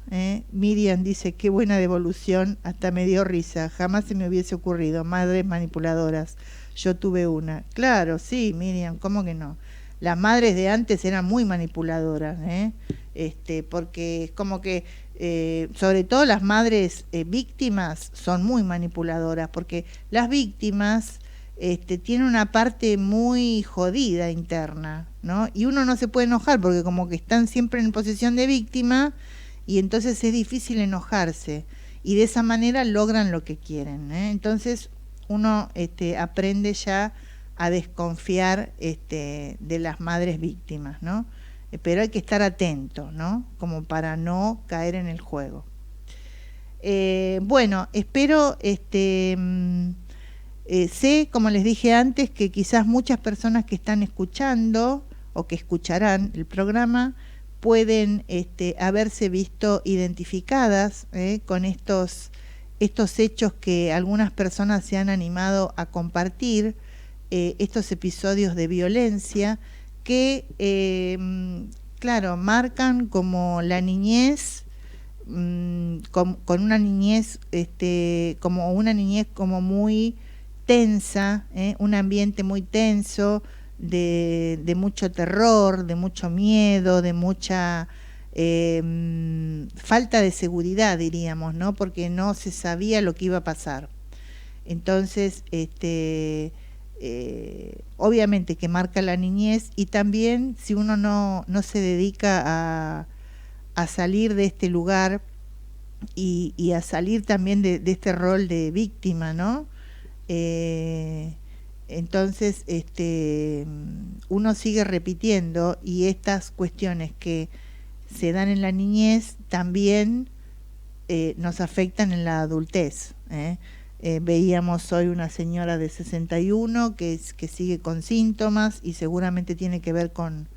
Miriam dice, qué buena devolución, hasta me dio risa, jamás se me hubiese ocurrido, madres manipuladoras, yo tuve una. Claro, sí, Miriam, ¿cómo que no? Las madres de antes eran muy manipuladoras, porque es como que sobre todo las madres víctimas son muy manipuladoras, porque las víctimas tienen una parte muy jodida interna, ¿no? Y uno no se puede enojar porque como que están siempre en posición de víctima y entonces es difícil enojarse y de esa manera logran lo que quieren, ¿eh? Entonces uno aprende ya a desconfiar de las madres víctimas, ¿no? Pero hay que estar atento, ¿no? Como para no caer en el juego. Bueno, espero, sé, como les dije antes, que quizás muchas personas que están escuchando o que escucharán el programa pueden haberse visto identificadas con estos hechos que algunas personas se han animado a compartir, estos episodios de violencia que, claro, marcan como la niñez, con una niñez, como una niñez como muy tensa, un ambiente muy tenso, de mucho terror, de mucho miedo, de mucha falta de seguridad, diríamos, ¿no? Porque no se sabía lo que iba a pasar. Entonces, obviamente que marca la niñez, y también si uno no se dedica a salir de este lugar y a salir también de este rol de víctima, ¿no? Entonces uno sigue repitiendo, y estas cuestiones que se dan en la niñez también nos afectan en la adultez, veíamos hoy una señora de 61 que sigue con síntomas y seguramente tiene que ver con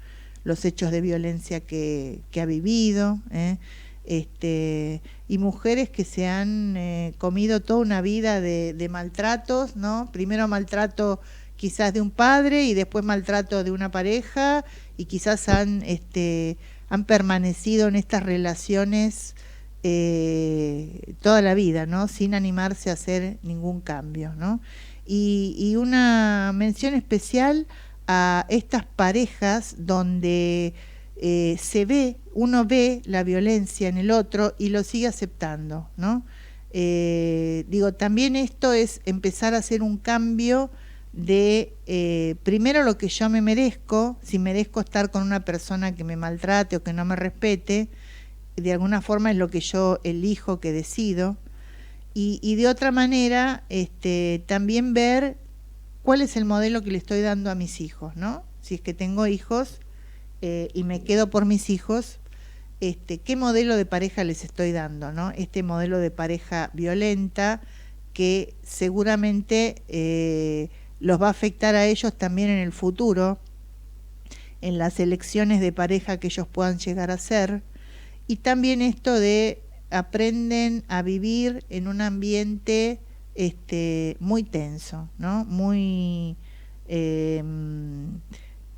los hechos de violencia que ha vivido, y mujeres que se han comido toda una vida de maltratos, ¿no? Primero maltrato quizás de un padre y después maltrato de una pareja, y quizás han permanecido en estas relaciones toda la vida, ¿no? Sin animarse a hacer ningún cambio, ¿no? Y una mención especial a estas parejas donde uno ve la violencia en el otro y lo sigue aceptando, ¿no? También esto es empezar a hacer un cambio de primero lo que yo me merezco, si merezco estar con una persona que me maltrate o que no me respete, de alguna forma es lo que yo elijo, que decido, y de otra manera también ver cuál es el modelo que le estoy dando a mis hijos, ¿no? Si es que tengo hijos y me quedo por mis hijos, qué modelo de pareja les estoy dando, ¿no? Este modelo de pareja violenta que seguramente los va a afectar a ellos también en el futuro, en las elecciones de pareja que ellos puedan llegar a ser, y también esto de aprenden a vivir en un ambiente muy tenso, ¿no? Muy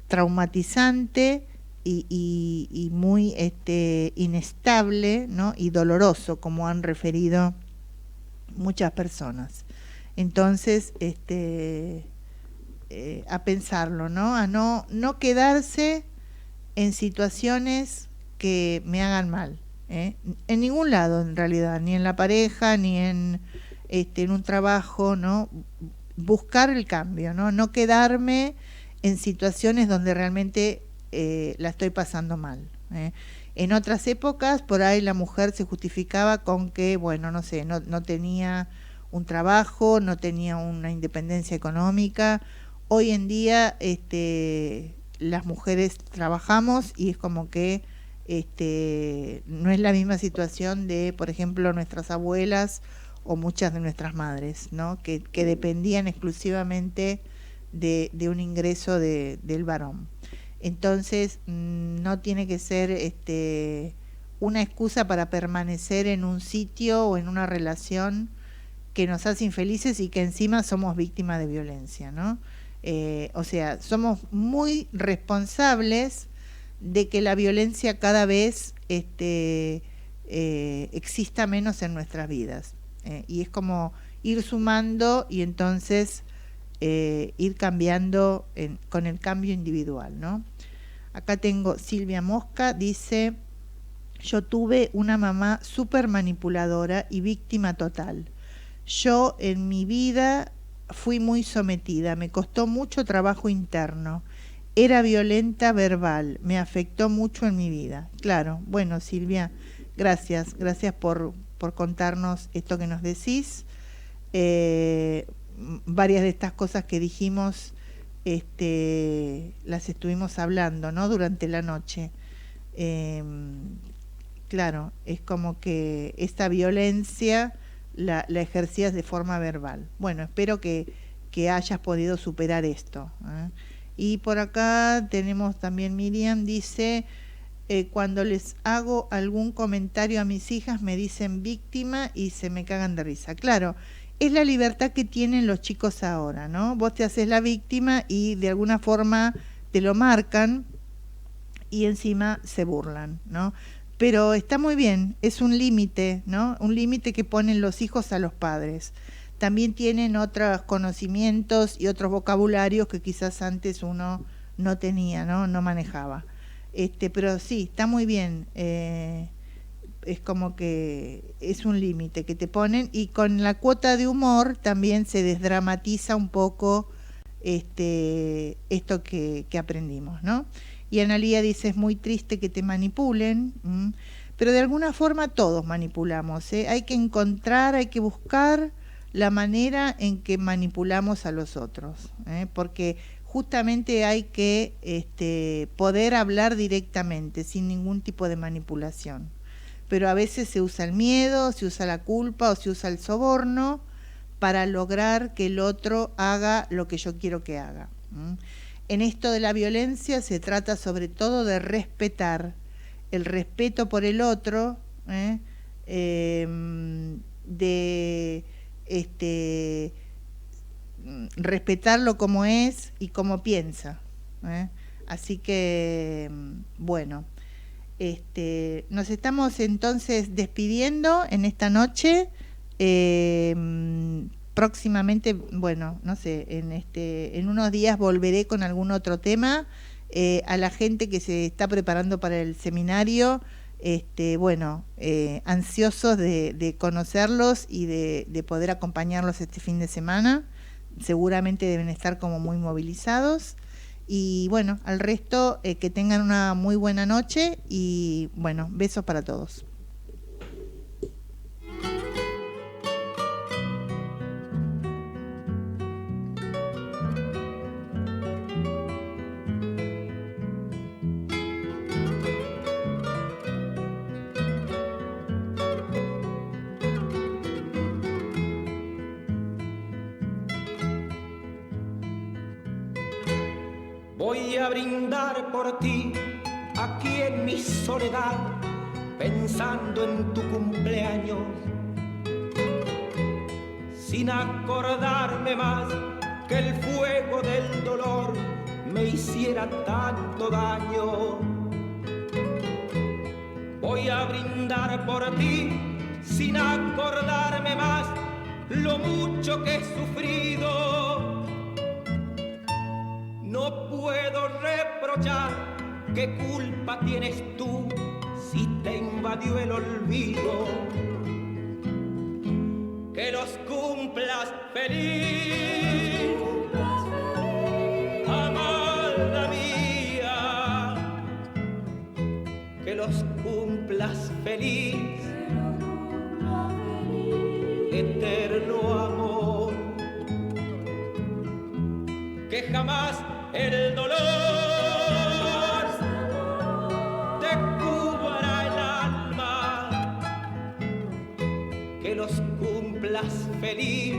traumatizante y muy inestable, ¿no? Y doloroso, como han referido muchas personas. Entonces, a pensarlo, ¿no? A no quedarse en situaciones que me hagan mal, en ningún lado en realidad, ni en la pareja, ni en un trabajo, ¿no? Buscar el cambio, no quedarme en situaciones donde realmente la estoy pasando mal. En otras épocas, por ahí la mujer se justificaba con que, bueno, no sé, no tenía un trabajo, no tenía una independencia económica. Hoy en día las mujeres trabajamos y es como que no es la misma situación de, por ejemplo, nuestras abuelas o muchas de nuestras madres, ¿no? Que dependían exclusivamente de un ingreso del varón. Entonces, no tiene que ser una excusa para permanecer en un sitio o en una relación que nos hace infelices y que encima somos víctimas de violencia, ¿no? O sea, somos muy responsables de que la violencia cada vez exista menos en nuestras vidas. Y es como ir sumando y entonces ir cambiando con el cambio individual, ¿no? Acá tengo Silvia Mosca, dice: yo tuve una mamá súper manipuladora y víctima total. Yo en mi vida fui muy sometida, me costó mucho trabajo interno. Era violenta verbal, me afectó mucho en mi vida. Claro, bueno, Silvia, gracias por contarnos esto que nos decís. Varias de estas cosas que dijimos las estuvimos hablando, ¿no? Durante la noche. Claro, es como que esta violencia la ejercías de forma verbal. Bueno, espero que hayas podido superar esto, ¿eh? Y por acá tenemos también Miriam, dice: cuando les hago algún comentario a mis hijas me dicen víctima y se me cagan de risa. Claro, es la libertad que tienen los chicos ahora, ¿no? Vos te haces la víctima y de alguna forma te lo marcan y encima se burlan, ¿no? Pero está muy bien, es un límite, ¿no? Un límite que ponen los hijos a los padres. También tienen otros conocimientos y otros vocabularios que quizás antes uno no tenía, no manejaba. Pero sí, está muy bien. Es como que es un límite que te ponen, y con la cuota de humor también se desdramatiza un poco esto que aprendimos, ¿no? Y Analía dice: es muy triste que te manipulen, pero de alguna forma todos manipulamos, ¿eh? Hay que encontrar, hay que buscar la manera en que manipulamos a los otros, porque justamente hay que poder hablar directamente, sin ningún tipo de manipulación. Pero a veces se usa el miedo, se usa la culpa o se usa el soborno para lograr que el otro haga lo que yo quiero que haga. En esto de la violencia se trata sobre todo de respetar, el respeto por el otro, de respetarlo como es y como piensa, Así que, bueno, Nos estamos entonces despidiendo en esta noche. Próximamente, bueno, no sé, en unos días volveré con algún otro tema. A la gente que se está preparando para el seminario, ansiosos de conocerlos y de poder acompañarlos este fin de semana. Seguramente deben estar como muy movilizados. Y bueno, al resto, que tengan una muy buena noche y bueno, besos para todos. Voy a brindar por ti, aquí en mi soledad, pensando en tu cumpleaños, sin acordarme más que el fuego del dolor me hiciera tanto daño. Voy a brindar por ti, sin acordarme más lo mucho que he sufrido. No puedo reprochar, ¿qué culpa tienes tú si te invadió el olvido? Que los cumplas feliz, amada mía. Que los cumplas feliz, eterno amor. Que jamás el dolor te cubra el alma, que los cumplas feliz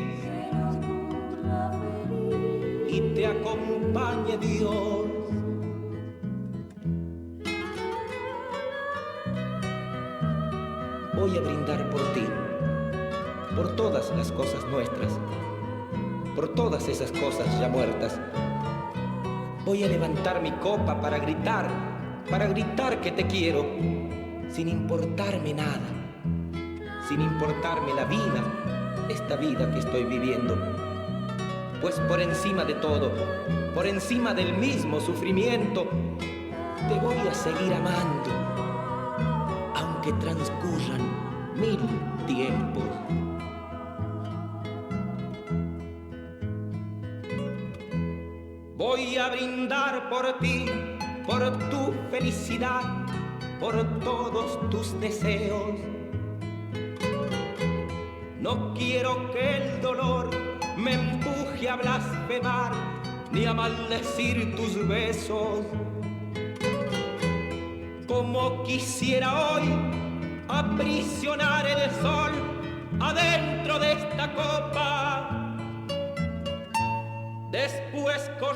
y te acompañe Dios. Voy a brindar por ti, por todas las cosas nuestras, por todas esas cosas ya muertas. Voy a levantar mi copa para gritar que te quiero, sin importarme nada, sin importarme la vida, esta vida que estoy viviendo. Pues por encima de todo, por encima del mismo sufrimiento, te voy a seguir amando, aunque transcurran 1000 tiempos. Voy a brindar por ti, por tu felicidad, por todos tus deseos. No quiero que el dolor me empuje a blasfemar, ni a maldecir tus besos. Como quisiera hoy aprisionar el sol adentro de esta copa, después